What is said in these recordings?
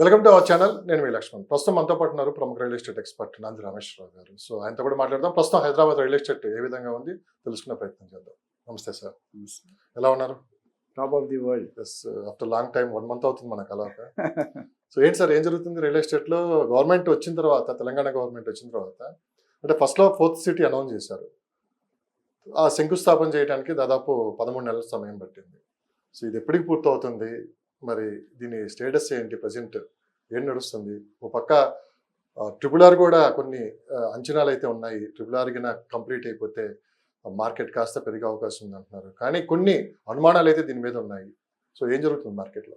Welcome to our channel. నేను మీ లక్ష్మణ్. ప్రస్తుతం మనతో పాటు ఉన్నారు ప్రముఖ real estate expert Nandi Rameshwar Rao గారు. సో ఆయనతో కూడా మాట్లాడదాం. ప్రస్తుతం హైదరాబాద్ రియల్ ఎస్టేట్ ఏ విధంగా ఉంది తెలుసుకునే ప్రయత్నం చేద్దాం. నమస్తే సార్, ఎలా ఉన్నారు? Top of the world. Yes, after long time 1 month అవుతుంది మన కలవక. సో ఏంటి సార్, ఏం జరుగుతుంది రియల్ ఎస్టేట్లో? గవర్నమెంట్ వచ్చిన తర్వాత, తెలంగాణ గవర్నమెంట్ వచ్చిన తర్వాత, అంటే ఫస్ట్లో 4th సిటీ అనౌన్స్ చేశారు. ఆ శంకుస్థాపన చేయడానికి దాదాపు 13 నెలల సమయం పట్టింది. సో ఇది ఎప్పటికి పూర్తవుతుంది? మరి దీని స్టేటస్ ఏంటి? ప్రజెంట్ ఏం నడుస్తుంది? ఓ పక్క ట్రిపుల్ ఆర్ కూడా కొన్ని అంచనాలు అయితే ఉన్నాయి. ట్రిపుల్ ఆర్ కింద కంప్లీట్ అయిపోతే మార్కెట్ కాస్త పెరిగే అవకాశం ఉంది అంటున్నారు. కానీ కొన్ని అనుమానాలు అయితే దీని మీద ఉన్నాయి. సో ఏం జరుగుతుంది మార్కెట్లో?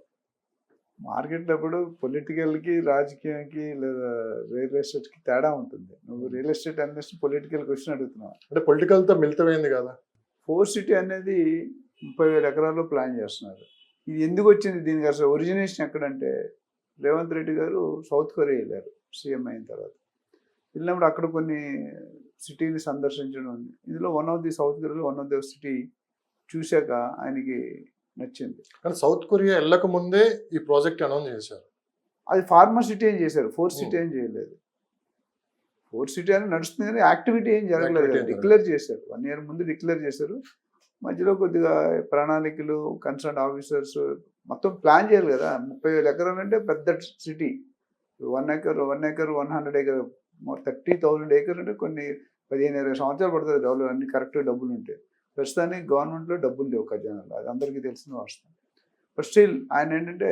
మార్కెట్లో ఇప్పుడు పొలిటికల్కి, రాజకీయానికి లేదా రియల్ ఎస్టేట్కి తేడా ఉంటుంది. నువ్వు రియల్ ఎస్టేట్ అనేది పొలిటికల్ క్వశ్చన్ అడుగుతున్నావు. అంటే పొలిటికల్తో మిళితమైంది కదా. 4th సిటీ అనేది 30,000 ఎకరాల్లో ప్లాన్ చేస్తున్నారు. ఇది ఎందుకు వచ్చింది? దీనికి అసలు ఒరిజినేషన్ ఎక్కడంటే, రేవంత్ రెడ్డి గారు సౌత్ కొరియా వెళ్ళారు సీఎం అయిన తర్వాత. వెళ్ళినప్పుడు అక్కడ కొన్ని సిటీని సందర్శించడం ఉంది. ఇందులో సౌత్ కొరియాలో వన్ ఆఫ్ ది సిటీ చూశాక ఆయనకి నచ్చింది. కానీ సౌత్ కొరియా వెళ్ళక ముందే ఈ ప్రాజెక్ట్ అనౌన్స్ చేశారు. అది ఫార్మర్ సిటీ ఏం చేశారు, 4th సిటీ ఏం చేయలేదు. 4th సిటీ అని నడుస్తుంది కానీ యాక్టివిటీ ఏం జరగలేదు. డిక్లేర్ చేశారు, 1 year ముందు డిక్లేర్ చేశారు. మధ్యలో కొద్దిగా ప్రణాళికలు, కన్సర్న్ ఆఫీసర్స్ మొత్తం ప్లాన్ చేయాలి కదా. 30,000 ఎకరాలు అంటే పెద్ద సిటీ. 1 acre 100 acre 30,000 acres అంటే కొన్ని 15-20 సంవత్సరాలు పడుతుంది డబ్బులు అన్ని కరెక్ట్గా డబ్బులు ఉంటాయి. ప్రస్తుతానికి గవర్నమెంట్లో డబ్బులు లేవు ఖజానాలో, అది అందరికీ తెలిసిన వాస్తవం. బట్ స్టిల్ ఆయన ఏంటంటే,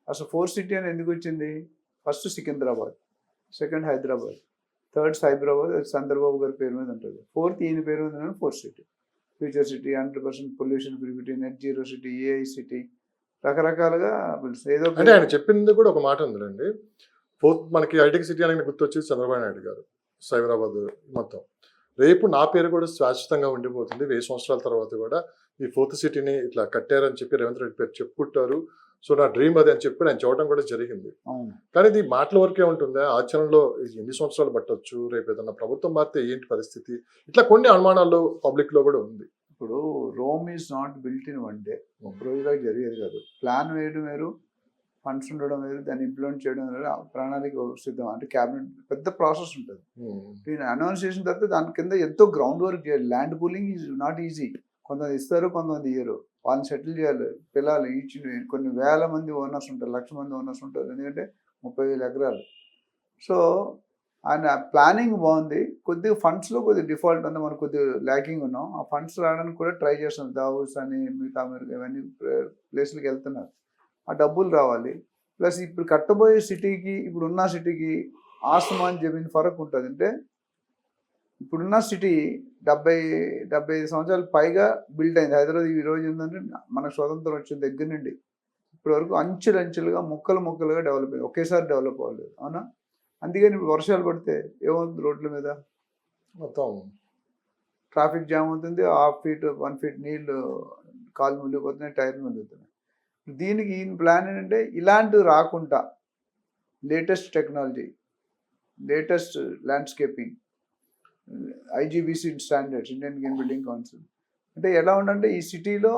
అసలు 4th సిటీ అని ఎందుకు వచ్చింది? First Secunderabad, second Hyderabad, third Cyberabad, అది చంద్రబాబు గారి పేరు మీద ఉంటుంది. 4th ఈయన పేరు మీద 4th city. Future city, 100% pollution free city, net zero city, AI city, రకరకాలుగా ఏదో. అంటే ఆయన చెప్పింది కూడా ఒక మాట ఉందండి. 4th మనకి ఐటీ సిటీ అనేది గుర్తొచ్చేది చంద్రబాబు నాయుడు గారు. సైబరాబాద్ మొత్తం రేపు నా పేరు కూడా శాశ్వతంగా ఉండిపోతుంది. 1000 సంవత్సరాల తర్వాత కూడా ఈ 4th సిటీని ఇట్లా కట్టారని చెప్పి రేవంత్ రెడ్డి పేరు చెప్పుకుంటారు. సో నా డ్రీమ్ అది అని చెప్పి ఆయన చూడటం కూడా జరిగింది. కానీ ఇది మాటల వరకే ఉంటుందా? ఆచరణలో ఎన్ని సంవత్సరాలు పట్టొచ్చు? రేపు ఏదన్నా ప్రభుత్వం మారితే ఏంటి పరిస్థితి? ఇట్లా కొన్ని అనుమానాలు పబ్లిక్ లో కూడా ఉంది. ఇప్పుడు Rome is not built in 1 day. ఒక రోజులో జరిగేది కాదు. ప్లాన్ వేయడం వేరు, ఫండ్స్ ఉండడం వేరు, దాన్ని ఇంప్లిమెంట్ చేయడం వేరు, ప్రణాళిక సిద్ధం అంటే క్యాబినెట్ పెద్ద ప్రాసెస్ ఉంటుంది. దీన్ని అనౌన్స్ చేసిన తర్వాత దాని కింద ఎంతో గ్రౌండ్ వర్క్ చేయాలి. Land pooling is not easy. కొంతమంది ఇస్తారు, కొంతమంది ఇయ్యరు. వాళ్ళని సెటిల్ చేయాలి. పిల్లలు ఈచ్ కొన్ని వేల మంది ఓనర్స్ ఉంటారు, 1,00,000 మంది ఓనర్స్ ఉంటారు. ఎందుకంటే 30,000 ఎకరాలు. సో ఆయన ప్లానింగ్ బాగుంది. కొద్దిగా ఫండ్స్లో కొద్దిగా డిఫాల్ట్ ఉంది, మనకు కొద్దిగా ల్యాకింగ్ ఉన్నాం. ఆ ఫండ్స్ రావడానికి కూడా ట్రై చేస్తున్నాం. దావూస్ అని మిగతా ఇవన్నీ ప్లేస్లకి వెళ్తున్నారు. ఆ డబ్బులు రావాలి. ప్లస్ ఇప్పుడు కట్టబోయే సిటీకి ఇప్పుడున్న సిటీకి ఆసమాన్ జమీన్ ఫరక్ ఉంటుంది. అంటే ఇప్పుడున్న సిటీ 70-75 సంవత్సరాలు పైగా బిల్డ్ అయింది. హైదరాబాద్ ఈ రోజు ఏంటంటే మనకు స్వతంత్రం వచ్చిన దగ్గర నుండి ఇప్పటి వరకు అంచెలుగా ముక్కలుగా డెవలప్ అయింది. ఒకేసారి డెవలప్ అవ్వలేదు, అవునా? అందుకని ఇప్పుడు వర్షాలు పడితే ఏమవుతుంది? రోడ్ల మీద మొత్తం ట్రాఫిక్ జామ్ అవుతుంది. 1/2 feet 1 feet నీళ్లు కాలు మునిగిపోతున్నాయి, టైర్లు మునిగిపోతున్నాయి. దీనికి ఈయన ప్లాన్ ఏంటంటే, ఇలాంటివి రాకుండా latest technology, latest landscaping, IGBC standards, Indian green building council. అంటే ఎలా ఉండంటే ఈ సిటీలో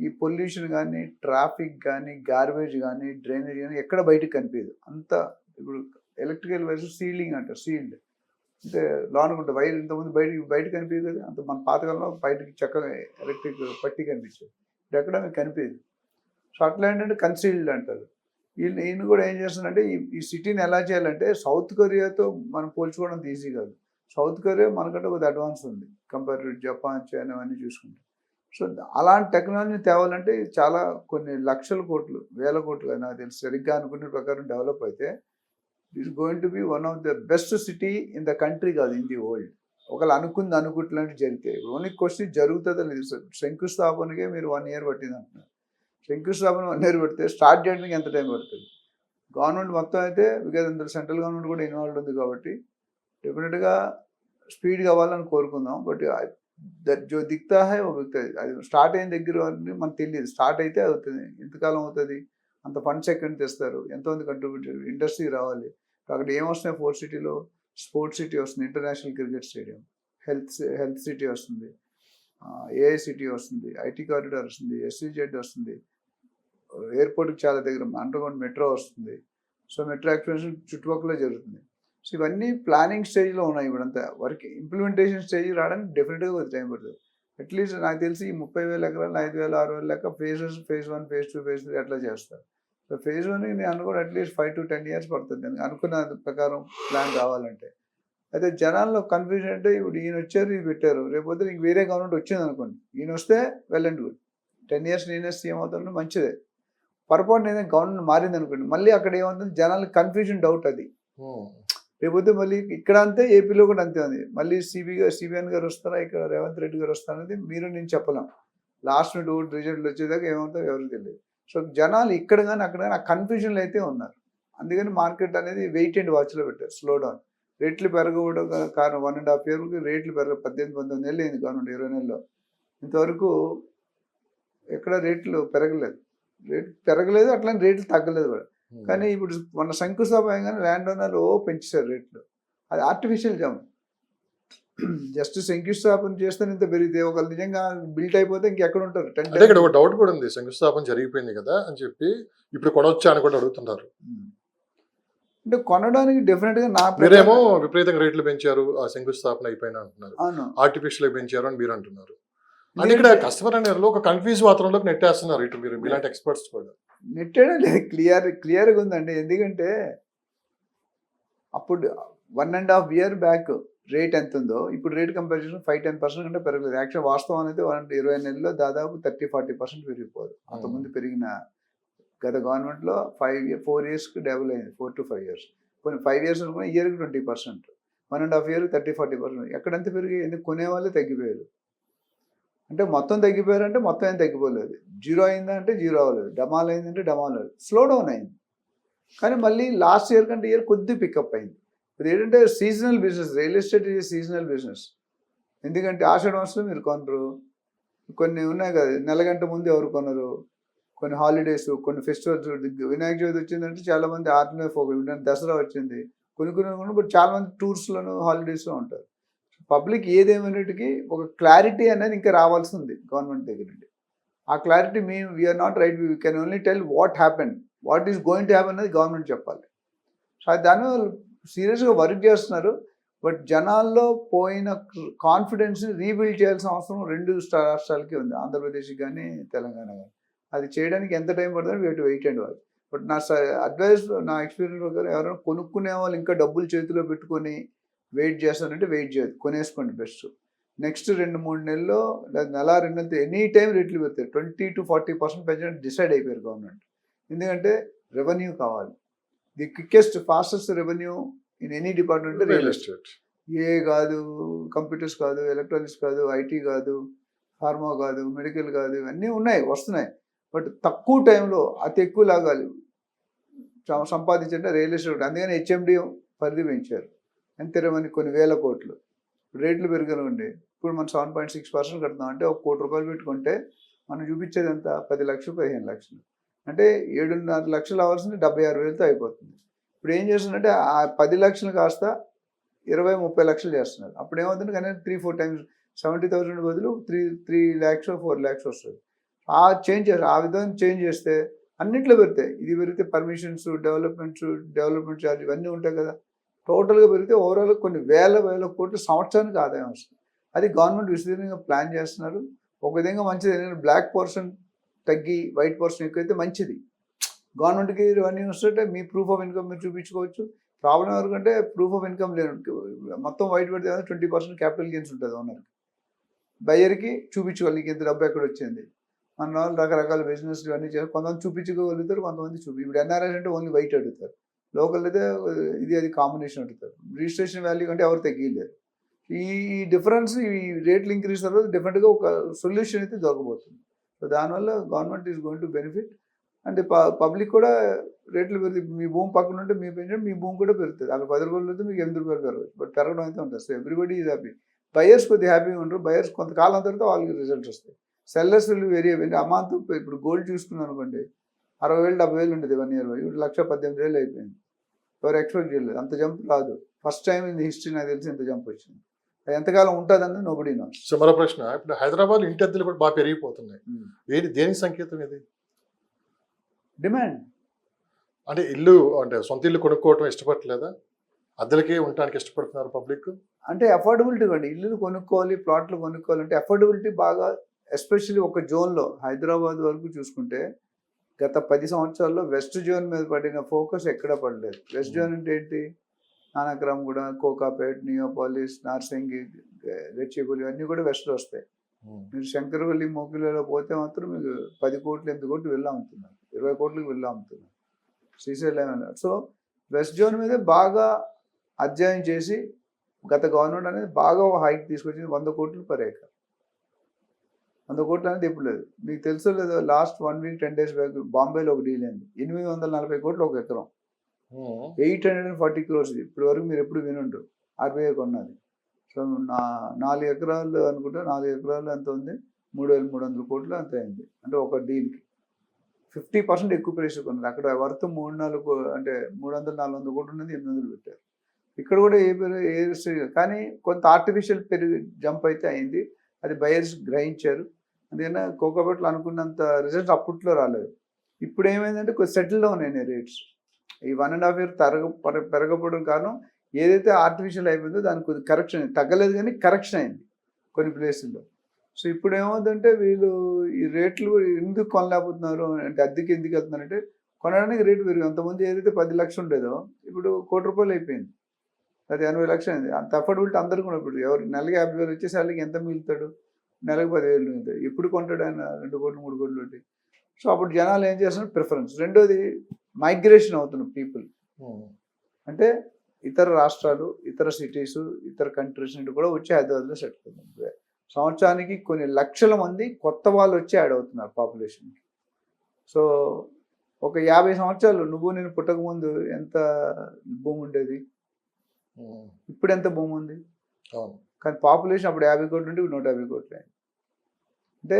ఈ పొల్యూషన్ కానీ, ట్రాఫిక్ కానీ, గార్బేజ్ కానీ, డ్రైనేజ్ కానీ ఎక్కడ బయటకు కనిపించదు. అంతా ఇప్పుడు ఎలక్ట్రికల్ వైర్స్ సీలింగ్ అంటారు, సీల్డ్ అంటే లోనకు ఉంటుంది. వైర్ ఇంతకుముందు బయట కనిపించదు కదా. అంత మన పాతకాలంలో బయటకి చక్కగా ఎలక్ట్రిక్ పట్టి కనిపించేది. ఇప్పుడు ఎక్కడ మీకు కనిపించదు. సో అట్లా ఏంటంటే కన్సీల్డ్ అంటారు. ఈయన కూడా ఏం చేస్తుందంటే, ఈ సిటీని ఎలా చేయాలంటే, సౌత్ కొరియాతో మనం పోల్చుకోవడం ఈజీ కాదు. సౌత్ కొరియా మనకంటే కొద్దిగా అడ్వాన్స్ ఉంది కంపేర్ టు జపాన్, చైనా అవన్నీ చూసుకుంటే. సో అలాంటి టెక్నాలజీని తేవాలంటే చాలా కొన్ని లక్షల కోట్లు, వేల కోట్లు నాకు తెలిసి సరిగ్గా అనుకునే ప్రకారం డెవలప్ అయితే it is going to be one of the best city in the country కాదు, ఇన్ ది వరల్డ్. ఒకళ్ళు అనుకున్నట్టు జరిగితే ఓన్లీ క్వశ్చన్ జరుగుతుందో లేదు. శంకుస్థాపనకే మీరు 1 year పట్టింది అంటున్నారు. శంకుస్థాపన 1 year పడితే స్టార్ట్ చేయడానికి ఎంత టైం పడుతుంది? గవర్నమెంట్ మొత్తం అయితే, బికాజ్ అందులో సెంట్రల్ గవర్నమెంట్ కూడా ఇన్వాల్వ్ ఉంది కాబట్టి డెఫినెట్గా స్పీడ్ కావాలని కోరుకుందాం. బట్ జో దిక్తా హై ఓ బిక్తా. అది స్టార్ట్ అయిన దగ్గర మనకు తెలియదు. స్టార్ట్ అయితే అవుతుంది, ఎంతకాలం అవుతుంది, అంత ఫండ్స్ ఎక్కడి తెస్తారు, ఎంతమంది కంట్రిబ్యూట్ చేయాలి, ఇండస్ట్రీ రావాలి. అక్కడ ఏమొస్తున్నాయి? 4th సిటీలో స్పోర్ట్స్ సిటీ వస్తుంది, international cricket stadium, health city వస్తుంది, ఏఐ సిటీ వస్తుంది, ఐటీ కారిడార్ వస్తుంది, SEZ వస్తుంది, ఎయిర్పోర్ట్కి చాలా దగ్గర అండర్గ్రౌండ్ మెట్రో వస్తుంది. సో మెట్రో ఎక్స్పెన్షన్ చుట్టుపక్కల జరుగుతుంది. సో ఇవన్నీ ప్లానింగ్ స్టేజ్లో ఉన్నాయి. ఇప్పుడంతా వర్క్ ఇంప్లిమెంటేషన్ స్టేజ్ రావడానికి డెఫినెట్గా కొంచెం టైం పడుతుంది. అట్లీస్ట్ నాకు తెలిసి ఈ 30,000 ఎకరాలు 5,000 6,000 లెక్క ఫేజెస్, ఫేజ్ 1 ఫేజ్ 2 ఫేజ్ 3 అట్లా చేస్తారు. సో ఫేజ్ 1 నేను అనుకోవడం అట్లీస్ట్ 5 to 10 years పడుతుంది నేను అనుకున్న ప్రకారం ప్లాన్ కావాలంటే. అయితే జనాల్లో కన్ఫ్యూజన్ అంటే ఇప్పుడు ఈయన వచ్చారు, ఇది పెట్టారు, రేపొద్దు ఇంక వేరే గవర్నమెంట్ వచ్చింది అనుకోండి, ఈయన వస్తే వెల్ అండ్ గుడ్, 10 years నేనే సీఎం అవుతాను, మంచిదే. పొరపాటున ఏదైనా గవర్నమెంట్ మారింది అనుకోండి, మళ్ళీ అక్కడ ఏమవుతుంది, జనాలకు కన్ఫ్యూజన్, డౌట్ అది. రేపొద్దు మళ్ళీ ఇక్కడ అంతే, ఏపీలో కూడా అంతే ఉంది. మళ్ళీ సిబిఎన్ గారు వస్తారా, ఇక్కడ రేవంత్ రెడ్డి గారు వస్తారా అనేది మీరు నేను చెప్పలేం. లాస్ట్ మినిట్ రిజల్ట్ వచ్చేదాకా ఏమవుతారో ఎవరికి తెలియదు. సో జనాలు ఇక్కడ కానీ అక్కడ కానీ ఆ కన్ఫ్యూజన్లో అయితే ఉన్నారు. అందుకని మార్కెట్ అనేది వెయిట్ అండ్ వాచ్లో పెట్టారు, స్లో డౌన్. రేట్లు పెరగడం కారణం 1.5 years రేట్లు 18-19 నెలలు అయింది గవర్నమెంట్, 20 నెలల్లో ఇంతవరకు ఎక్కడ రేట్లు పెరగలేదు. అట్లా రేట్లు తగ్గలేదు కూడా. కానీ ఇప్పుడు మన శంకుస్థాపన ల్యాండ్ ఓనర్లు పెంచేశారు రేట్లు. అది ఆర్టిఫిషియల్ జామ్. జస్ట్ శంకుస్థాపన చేస్తే ఇంత పెరిగితే ఒక నిజంగా బిల్ట్ అయిపోతే ఇంకెక్కడ ఉంటారు. అంటే ఇక్కడ ఒక డౌట్ కూడా ఉంది, శంకుస్థాపన జరిగిపోయింది కదా అని చెప్పి ఇప్పుడు కొనొచ్చా అని కూడా అడుగుతున్నారు. అంటే కొనడానికి డెఫినెట్ గా నా మీరేమో విపరీతంగా రేట్లు పెంచారు, ఆ శంకుస్థాపన అయిపోయినా అంటున్నారు, అవును ఆర్టిఫిషియల్ పెంచారు అని మీరు అంటున్నారు. అంటే ఇక్కడ కస్టమర్ అనేది ఒక కన్ఫ్యూజ్ వాతావరణంలోకి నెట్టేస్తున్నారు ఇటు మీరు ఇలాంటి ఎక్స్పర్ట్స్ కూడా. నెట్టేయడం లేదు, క్లియర్గా ఉందండి. ఎందుకంటే అప్పుడు 1.5 years బ్యాక్ రేట్ ఎంత ఉందో ఇప్పుడు రేట్ కంపారిజన్ 5-10% కంటే పెరగలేదు. యాక్చువల్ వాస్తవం అనేది 20 నెలల్లో దాదాపు 30-40% పెరిగిపోదు. అంతకుముందు పెరిగిన గత గవర్నమెంట్లో 4 yearsకి డబుల్ అయింది, 4 to 5 years. కొన్ని 5 years అనుకున్న ఇయర్కి 20%, 1.5 year 30-40%. ఎక్కడంత పెరిగి ఎందుకు కొనేవాళ్ళే తగ్గిపోయారు. అంటే మొత్తం తగ్గిపోయారంటే మొత్తం ఏం తగ్గిపోలేదు. జీరో అయిందా అంటే జీరో అవ్వలేదు, డమాల్ అయిందంటే డమాల్ అవ్వలేదు, స్లో డౌన్ అయింది. కానీ మళ్ళీ లాస్ట్ ఇయర్ కంటే ఇయర్ కొద్ది పికప్ అయింది. ఇది ఏంటంటే సీజనల్ బిజినెస్, రియల్ ఎస్టేట్ ఇది సీజనల్ బిజినెస్. ఎందుకంటే ఆషాఢ మాసంలో మీరు కొనరు, కొన్ని ఉన్నాయి కదా నెల గంట ముందు ఎవరు కొనరు, కొన్ని హాలిడేస్, కొన్ని ఫెస్టివల్స్. వినాయక చవితి వచ్చిందంటే చాలామంది ఆర్ట్ ఫోకస్, దసరా వచ్చింది, కొన్ని చాలామంది టూర్స్లోను హాలిడేస్లో ఉంటారు. పబ్లిక్ ఏదేమైనటికి ఒక క్లారిటీ అనేది ఇంకా రావాల్సి ఉంది గవర్నమెంట్ దగ్గర నుండి. ఆ clarity we're not right, we can only tell what happen, what is going to happen అనేది గవర్నమెంట్ చెప్పాలి. సో దాని సీరియస్గా వర్క్ చేస్తున్నారు. బట్ జనాల్లో పోయిన కాన్ఫిడెన్స్ని రీబిల్డ్ చేయాల్సిన అవసరం 2 రాష్ట్రాలకి ఉంది, ఆంధ్రప్రదేశ్కి కానీ తెలంగాణ కానీ. అది చేయడానికి ఎంత టైం పడుతుందో we have to wait and watch. But నా అడ్వైస్, నా ఎక్స్పీరియన్స్ ప్రకారం ఎవరైనా కొనుక్కునే వాళ్ళు ఇంకా డబ్బులు చేతిలో పెట్టుకొని వెయిట్ చేస్తానంటే వెయిట్ చేయదు, కొనేసుకోండి బెస్ట్. నెక్స్ట్ 2-3 నెలల్లో లేదా నెల 2 నెలలు ఎనీ టైం రేట్లు పెడతాయి. 20-40% పెంచడానికి డిసైడ్ అయిపోయారు గవర్నమెంట్. ఎందుకంటే రెవెన్యూ కావాలి. The quickest fastest revenue in any department real estate. ఏ కాదు, కంప్యూటర్స్ కాదు, ఎలక్ట్రానిక్స్ కాదు, ఐటీ కాదు, ఫార్మా కాదు, మెడికల్ కాదు, ఇవన్నీ వస్తున్నాయి. బట్ తక్కువ టైంలో అతి ఎక్కువ లాగాలి సంపాదించంటే రియల్ ఎస్టేట్. అందుకని హెచ్ఎండి పరిధి పెంచారు. ఎంత రెవెన్యూ కొన్ని వేల కోట్లు. రేట్లు పెరగనుండి ఇప్పుడు మనం 7.6% కడతాం అంటే ఒక ₹1 కోటి పెట్టుకుంటే మనం చూపించేది ఎంత, 10 లక్షలు 15 లక్షలు. అంటే 7.5 లక్షలు అవ్వాల్సింది 76,000తో అయిపోతుంది. ఇప్పుడు ఏం చేస్తుందంటే ఆ 10 లక్షలు కాస్త 20-30 లక్షలు చేస్తున్నారు. అప్పుడు ఏమవుతుంది కానీ 3-4 times 70,000 బదులు 3 lakhs 4 lakhs వస్తుంది. ఆ విధంగా చేంజ్ చేస్తే అన్నింటిలో పెడతాయి. ఇది పెరిగితే పర్మిషన్స్, డెవలప్మెంట్ ఛార్జ్ ఇవన్నీ ఉంటాయి కదా. టోటల్గా పెరిగితే ఓవరాల్ కొన్ని వేల కోట్లు సంవత్సరానికి ఆదాయం వస్తుంది. అది గవర్నమెంట్ విస్తృతంగా ప్లాన్ చేస్తున్నారు. ఒక విధంగా మంచిది. ఎందుకంటే బ్లాక్ పోర్షన్ తగ్గి వైట్ పోర్షన్ ఎక్కువైతే మంచిది. గవర్నమెంట్కి రెవెన్యూ వస్తుంటే మీ ప్రూఫ్ ఆఫ్ ఇన్కమ్ మీరు చూపించుకోవచ్చు. ప్రాబ్లం ఎవరికంటే ప్రూఫ్ ఆఫ్ ఇన్కమ్ లేదు, మొత్తం వైట్ పెడితే 20% క్యాపిటల్ గెయిన్స్ ఉంటుంది ఓనర్కి. బయ్యర్కి చూపించుకోవాలి నీకు ఎంత డబ్బు ఎక్కడ వచ్చింది. మన వాళ్ళు రకరకాల బిజినెస్లు ఇవన్నీ చేస్తారు. కొంతమంది చూపించుకోగలుగుతారు, కొంతమంది ఇప్పుడు ఎన్ఆర్ఐస్ అంటే ఓన్లీ వైట్ అడుగుతారు, లోకల్ అయితే అది కాంబినేషన్ అడుగుతారు. రిజిస్ట్రేషన్ వాల్యూ కంటే ఎవరు తగ్గలేదు. ఈ డిఫరెన్స్, ఈ రేట్లు ఇంక్రీజ్ తర్వాత డెఫినెట్గా ఒక సొల్యూషన్ అయితే దొరకబోతుంది. సో దానివల్ల government is going to benefit. అంటే పబ్లిక్ కూడా రేట్లు పెరుగుతాయి. మీ భూమి పక్కన ఉంటే మీ పెంచడం, మీ భూమి కూడా పెరుగుతుంది. అక్కడ 10 రూపాయలు అయితే మీకు 8 రూపాయలు పెరగచ్చు. బట్ పెరగడం అయితే ఉంటుంది. So everybody is happy. Buyers కొద్దిగా హ్యాపీగా ఉండరు. బయర్స్ కొంతకాలం తర్వాత వాళ్ళకి రిజల్ట్స్ వస్తాయి. సెల్లర్స్ వెరీ అమాంతం. ఇప్పుడు గోల్డ్ చూసుకున్నాను అనుకోండి, 60,000 70,000 ఉండేది 1 year. ఇప్పుడు 1,18,000 అయిపోయింది. ఎవరు ఎక్స్పెక్ట్ చేయలేదు, అంత జంప్ రాదు. ఫస్ట్ టైం ఇన్ హిస్టరీ నాకు తెలిసి ఇంత జంప్ వచ్చింది. అది ఎంతకాలం ఉంటుందని నోబడీ నోస్. సో మరో ప్రశ్న, ఇప్పుడు హైదరాబాద్ ఇంటి అద్దెలు కూడా బాగా పెరిగిపోతున్నాయి. దేనికి సంకేతం ఇది? డిమాండ్. అంటే ఇల్లు అంటే సొంత ఇల్లు కొనుక్కోవటం ఇష్టపడట్లేదా? అద్దెలకే ఉండటానికి ఇష్టపడుతున్నారు పబ్లిక్. అంటే అఫోర్డబిలిటీ అండి, ఇల్లు కొనుక్కోవాలి, ప్లాట్లు కొనుక్కోవాలంటే అఫోర్డబిలిటీ బాగా, ఎస్పెషల్లీ ఒక జోన్లో హైదరాబాద్ వరకు చూసుకుంటే గత 10 సంవత్సరాల్లో వెస్ట్ జోన్ మీద పడిన ఫోకస్ ఎక్కడా పడలేదు. వెస్ట్ జోన్ అంటే ఏంటి? నానక్రామ్గూడ, కోకాపేట్, నియోపాలిస్, నార్సింగి, గచ్చిబౌలి ఇవన్నీ కూడా వెస్ట్లో వస్తాయి. మీరు శంకరవల్లి, మోకిలలో పోతే మాత్రం మీకు 10 కోట్లు 8 కోట్లు వెళ్ళి అమ్ముతున్నారు, 20 కోట్లకు వెళ్ళి అమ్ముతున్నారు శ్రీశైలం. సో వెస్ట్ జోన్ మీద బాగా అధ్యయనం చేసి గత గవర్నమెంట్ అనేది బాగా హైక్ తీసుకొచ్చింది. 100 కోట్లు పర్ ఏకర్. 100 కోట్లు అనేది ఇప్పుడు లేదు. మీకు తెలుసో లేదో, లాస్ట్ 1 వీక్ 10 days బ్యాక్ బాంబేలో ఒక డీల్ అయింది. 840 కోట్లు ఒక ఎకరం, 840 crores. ఇప్పటి వరకు మీరు ఎప్పుడు వినుంటారు. ఆర్బీఐ కొన్నది. సో 4 ఎకరాలు అనుకుంటే, 4 ఎకరాలు ఎంత ఉంది, 3300 కోట్లు అంత అయింది. అంటే ఒక డీల్కి 50% ఎక్కువ ప్రైస్ కొన్నారు. అక్కడ వర్త్ 3-4 అంటే 300-400 కోట్లు ఉన్నది 800 పెట్టారు. ఇక్కడ కూడా కానీ కొంత ఆర్టిఫిషియల్ జంప్ అయితే అయింది. అది బయర్స్ గ్రహించారు. అందుకని కోకాపేటలో అనుకున్నంత రిజల్ట్ అప్పట్లో రాలేదు. ఇప్పుడు ఏమైందంటే కొంచెం సెటిల్ డౌన్ అయినాయి రేట్స్. ఈ 1.5 year పెరగకపోవడం కారణం ఏదైతే ఆర్టిఫిషియల్ అయిపోయిందో దానికి కొద్ది కరెక్షన్ తగ్గలేదు, కానీ కరెక్షన్ అయింది కొన్ని ప్లేసుల్లో. సో ఇప్పుడు ఏమవుతుందంటే వీళ్ళు ఈ రేట్లు ఎందుకు కొనలేకపోతున్నారు అంటే, అద్దెకి ఎందుకు వెళ్తున్నారంటే కొనడానికి రేటు పెరిగి, అంతకుముందు ఏదైతే 10 లక్షలు ఉండేదో ఇప్పుడు ₹1,00,00,000 అయిపోయింది. అది 80 లక్షలు అయింది. అంత అఫోర్డబిలిటీ అందరికీ కూడా. ఇప్పుడు ఎవరు నెలకి 50,000 వచ్చే శాలరీకి ఎంత మిగులుతాడు? నెలకు 10,000 మిగులుతాయి. ఎప్పుడు కొంటాడు ఆయన 2 కోట్లు 3 కోట్లు పెట్టి? సో అప్పుడు జనాలు ఏం చేస్తున్నారు? ప్రిఫరెన్స్. రెండోది మైగ్రేషన్ అవుతున్న పీపుల్. అంటే ఇతర రాష్ట్రాలు, ఇతర సిటీస్, ఇతర కంట్రీస్ నుండి కూడా వచ్చి హైదరాబాద్లో సెట్ అవుతుంది. సంవత్సరానికి కొన్ని లక్షల మంది కొత్త వాళ్ళు వచ్చి యాడ్ అవుతున్నారు పాపులేషన్కి. సో ఒక 50 సంవత్సరాలు నేను పుట్టకముందు ఎంత భూమి ఉండేది, ఇప్పుడు ఎంత భూమి ఉంది? కానీ పాపులేషన్ అప్పుడు 50 కోట్లు ఉంటే ఇప్పుడు 150 కోట్లు అయింది. అంటే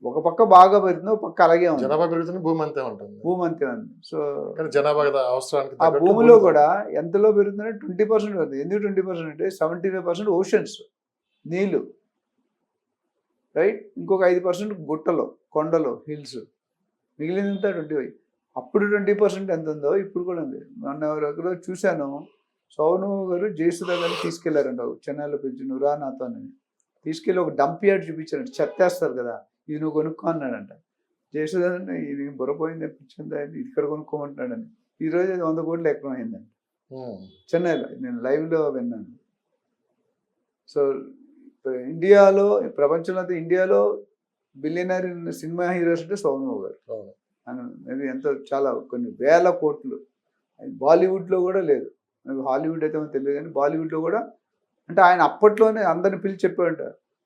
ఒక పక్క బాగా పెరుగుతుంది, ఒక పక్క అలాగే ఉంది. జనాభా పెరుగుతుంది, భూమి అంతే ఉంటుంది. భూమి అంతే ఉంది. సో జనాభా అవసరానికి ఆ భూమిలో కూడా ఎంతలో పెరుగుతుందంటే 20% పెరుగుతుంది. ఎందుకు 20% అంటే 75% ఓషన్స్, నీళ్ళు, రైట్. ఇంకొక 5% గుట్టలు, కొండలు, హిల్స్, మిగిలినంతా 25. అప్పుడు 20% ఎంత ఉందో ఇప్పుడు కూడా ఉంది. మొన్న ఎవరో చూశాను, సోను గారు జయసుధ గారిని తీసుకెళ్లారంట చెన్నైలో, పిలిచి నువ్వు రా నాతో అని తీసుకెళ్ళి ఒక డంప్ యార్డ్ చూపించారంట. చెత్తేస్తారు కదా, ఇది నువ్వు కొనుక్కో అన్నాడంట. జయసుధ ఇది బుర్రపోయింది అనిపించింది, ఇది ఇక్కడ కొనుక్కోమంటున్నాడని. ఈరోజు అది 100 కోట్ల ఎకరం అయిందండి చెన్నైలో. నేను లైవ్లో విన్నాను. సో ఇండియాలో, ప్రపంచంలో అయితే ఇండియాలో బిలియనర్ సినిమా హీరోస్ అంటే సోను గారు. మేబీ ఎంతో చాలా కొన్ని వేల కోట్లు. బాలీవుడ్లో కూడా లేదు, హాలీవుడ్ అయితే తెలియదు, కానీ బాలీవుడ్లో కూడా. అంటే ఆయన అప్పట్లోనే అందరిని పిలిచి చెప్పాడంట,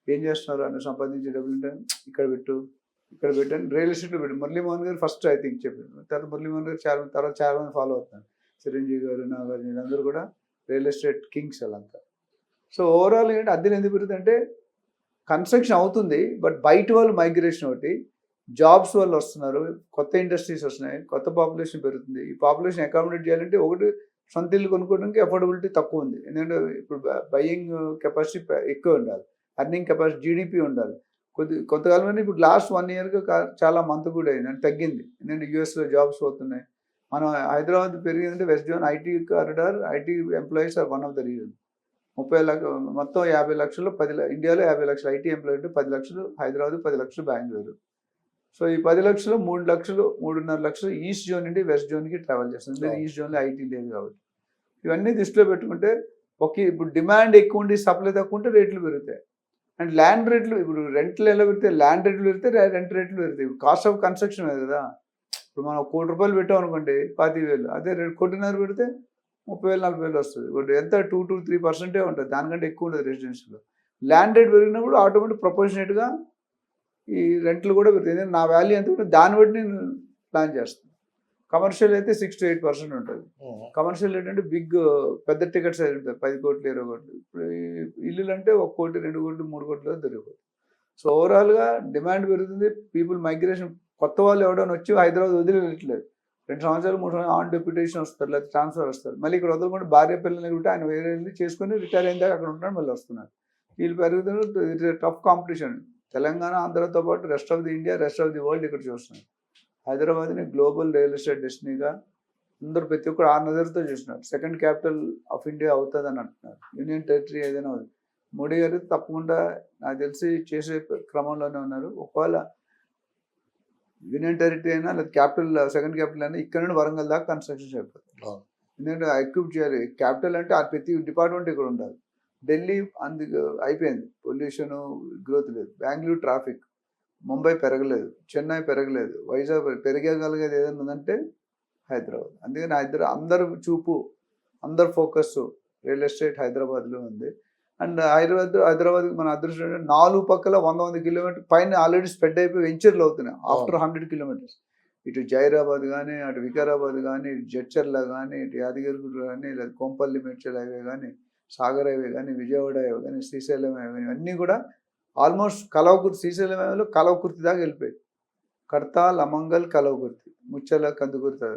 ఏం చేస్తున్నారు అని, సంపాదించే డబ్బులు ఉంటే ఇక్కడ పెట్టు, ఇక్కడ పెట్టు అని రియల్ ఎస్టేట్లో పెట్టు. మురళీమోహన్ గారు ఫస్ట్ ఐ థింక్ చెప్పారు. తర్వాత మురళీమోహన్ గారు చాలా మంది ఫాలో అవుతున్నారు. చిరంజీవి గారు, నాగార్జున, వీళ్ళందరూ కూడా రియల్ ఎస్టేట్ కింగ్స్ వాళ్ళంతా. సో ఓవరాల్ ఏంటంటే అద్దెలు ఎందుకు పెరుగుతుందంటే కన్స్ట్రక్షన్ అవుతుంది, బట్ బయట వాళ్ళు మైగ్రేషన్ ఒకటి, జాబ్స్ వాళ్ళు వస్తున్నారు, కొత్త ఇండస్ట్రీస్ వస్తున్నాయి, కొత్త పాపులేషన్ పెరుగుతుంది. ఈ పాపులేషన్ అకామిడేట్ చేయాలంటే ఒకటి సొంత ఇల్లు కొనుక్కోవడానికి అఫోర్డబిలిటీ తక్కువ ఉంది. ఎందుకంటే ఇప్పుడు బయ్యింగ్ కెపాసిటీ ఎక్కువ ఉండాలి, అర్నింగ్ కెపాసిటీ, జీడిపి ఉండాలి. కొంతకాలం ఇప్పుడు లాస్ట్ 1 yearగా చాలా మంత్ కూడా అయింది, అంటే తగ్గింది. ఎందుకంటే యూఎస్లో జాబ్స్ పోతున్నాయి. మనం హైదరాబాద్ పెరిగిందంటే west zone IT corridor, IT employees are one of the reason. 30 లక్షలు మొత్తం 50 లక్షలు, ఇండియాలో 50 లక్షలు ఐటీ ఎంప్లాయీ ఉంటే 10 లక్షలు హైదరాబాద్, 10 లక్షలు బెంగళూరు. సో ఈ 10 లక్షలు 3 లక్షలు 3.5 లక్షలు ఈస్ట్ జోన్ నుండి వెస్ట్ జోన్కి ట్రావెల్ చేస్తుంది. ఈస్ట్ జోన్లో ఐటీ లేదు కాబట్టి. ఇవన్నీ దృష్టిలో పెట్టుకుంటే ఇప్పుడు డిమాండ్ ఎక్కువ ఉండి సప్లై తక్కువ ఉంటే రేట్లు పెరుగుతాయి. అండ్ ల్యాండ్ రేట్లు, ఇప్పుడు రెంట్లు ఎలా పెరిగితే ల్యాండ్ రేట్లు పెరిగితే రెంట్ రేట్లు పెరుగుతాయి. కాస్ట్ ఆఫ్ కన్స్ట్రక్షన్ కదా. ఇప్పుడు మనం ₹1,00,00,000 పెట్టాం అనుకోండి, 25,000. అదే 1,50,000 పెడితే 30,000 40,000 వస్తుంది. ఇప్పుడు ఎంత 2-3% ఉంటుంది, దానికంటే ఎక్కువ ఉంటుంది రెసిడెన్షియల్లో. ల్యాండ్ రేట్ పెరిగినప్పుడు ఆటోమేటిక్ ప్రపోర్షనేట్గా ఈ రెంట్లు కూడా పెరుగుతాయి. నా వాల్యూ ఎంత ఉంటుంది దాన్ని బట్టి నేను ప్లాన్ చేస్తాను. కమర్షియల్ అయితే 6-8% ఉంటుంది. కమర్షియల్ ఏంటంటే పెద్ద టికెట్ సైజ్ ఉంటుంది, 10 కోట్లు 20 కోట్లు. ఇప్పుడు ఇల్లులు అంటే 1 కోటి 2 కోట్లు 3 కోట్లు దొరికిపోతుంది. సో ఓవరాల్గా డిమాండ్ పెరుగుతుంది, పీపుల్ మైగ్రేషన్. కొత్త వాళ్ళు ఎవడైనా వచ్చి హైదరాబాద్ వదిలేట్లేదు. 2 సంవత్సరాలు 3 సంవత్సరాలు ఆన్ డెప్యుటేషన్ వస్తారు, లేకపోతే ట్రాన్స్ఫర్ వస్తారు. మళ్ళీ ఇక్కడ వదలకుండా భార్య పిల్లల్ని కూడా ఆయన వేరే వెళ్ళి చేసుకొని రిటైర్ అయిన దాకా అక్కడ ఉంటాడు, మళ్ళీ వస్తున్నారు. వీళ్ళు పెరుగుతున్నారు. It's tough competition. తెలంగాణ, ఆంధ్రతో పాటు rest of the India, rest of the world ఇక్కడ చూస్తున్నారు. హైదరాబాద్ని గ్లోబల్ రియల్ ఎస్టేట్ డెస్టినీగా అందరూ ప్రతి ఒక్కరు ఆ నజర్తో చూసినారు. సెకండ్ క్యాపిటల్ ఆఫ్ ఇండియా అవుతుందని అంటున్నారు. యూనియన్ టెరిటరీ ఏదైనా అవుతుంది. మోడీ గారు తప్పకుండా నాకు తెలిసి చేసే క్రమంలోనే ఉన్నారు. ఒకవేళ యూనియన్ టెరిటరీ అయినా లేదా క్యాపిటల్ సెకండ్ క్యాపిటల్ అయినా ఇక్కడ నుండి వరంగల్ దాకా కన్స్ట్రక్షన్ అయిపోతుంది. ఎందుకంటే ఎక్విప్ చేయాలి. క్యాపిటల్ అంటే ఆ ప్రతి డిపార్ట్మెంట్ ఇక్కడ ఉండాలి. ఢిల్లీ అందుకు అయిపోయింది, పొల్యూషన్ గ్రోత్ లేదు. బెంగళూరు ట్రాఫిక్, ముంబై పెరగలేదు, చెన్నై పెరగలేదు, వైజాగ్ పెరగగలిగేది ఏదైనా ఉందంటే హైదరాబాద్. అందుకని అందరు చూపు, అందరు ఫోకస్ రియల్ ఎస్టేట్ హైదరాబాద్లో ఉంది. అండ్ హైదరాబాద్ మన అదృష్టం అంటే 4 పక్కల 100 కిలోమీటర్ పైన ఆల్రెడీ స్ప్రెడ్ అయిపోయి వెంచర్లు అవుతున్నాయి ఆఫ్టర్ 100 కిలోమీటర్స్. ఇటు జైరాబాద్ కానీ, అటు వికారాబాద్ కానీ, ఇటు జడ్చర్ల కానీ, ఇటు యాదగిరిగుట్ట కానీ, లేదా కొంపల్లి మేడ్చల్ హైవే కానీ, సాగర్ హైవే కానీ, విజయవాడ హైవే కానీ, శ్రీశైలం హైవే కానీ, అన్నీ కూడా ఆల్మోస్ట్ కలవకుర్తి, శ్రీశైలం హైవేలో కలవకుర్తి దాకా వెళ్ళిపోయాయి. కడతాల్, అమంగల్, కలవకుర్తి, ముచ్చల, కందుకుర్తి.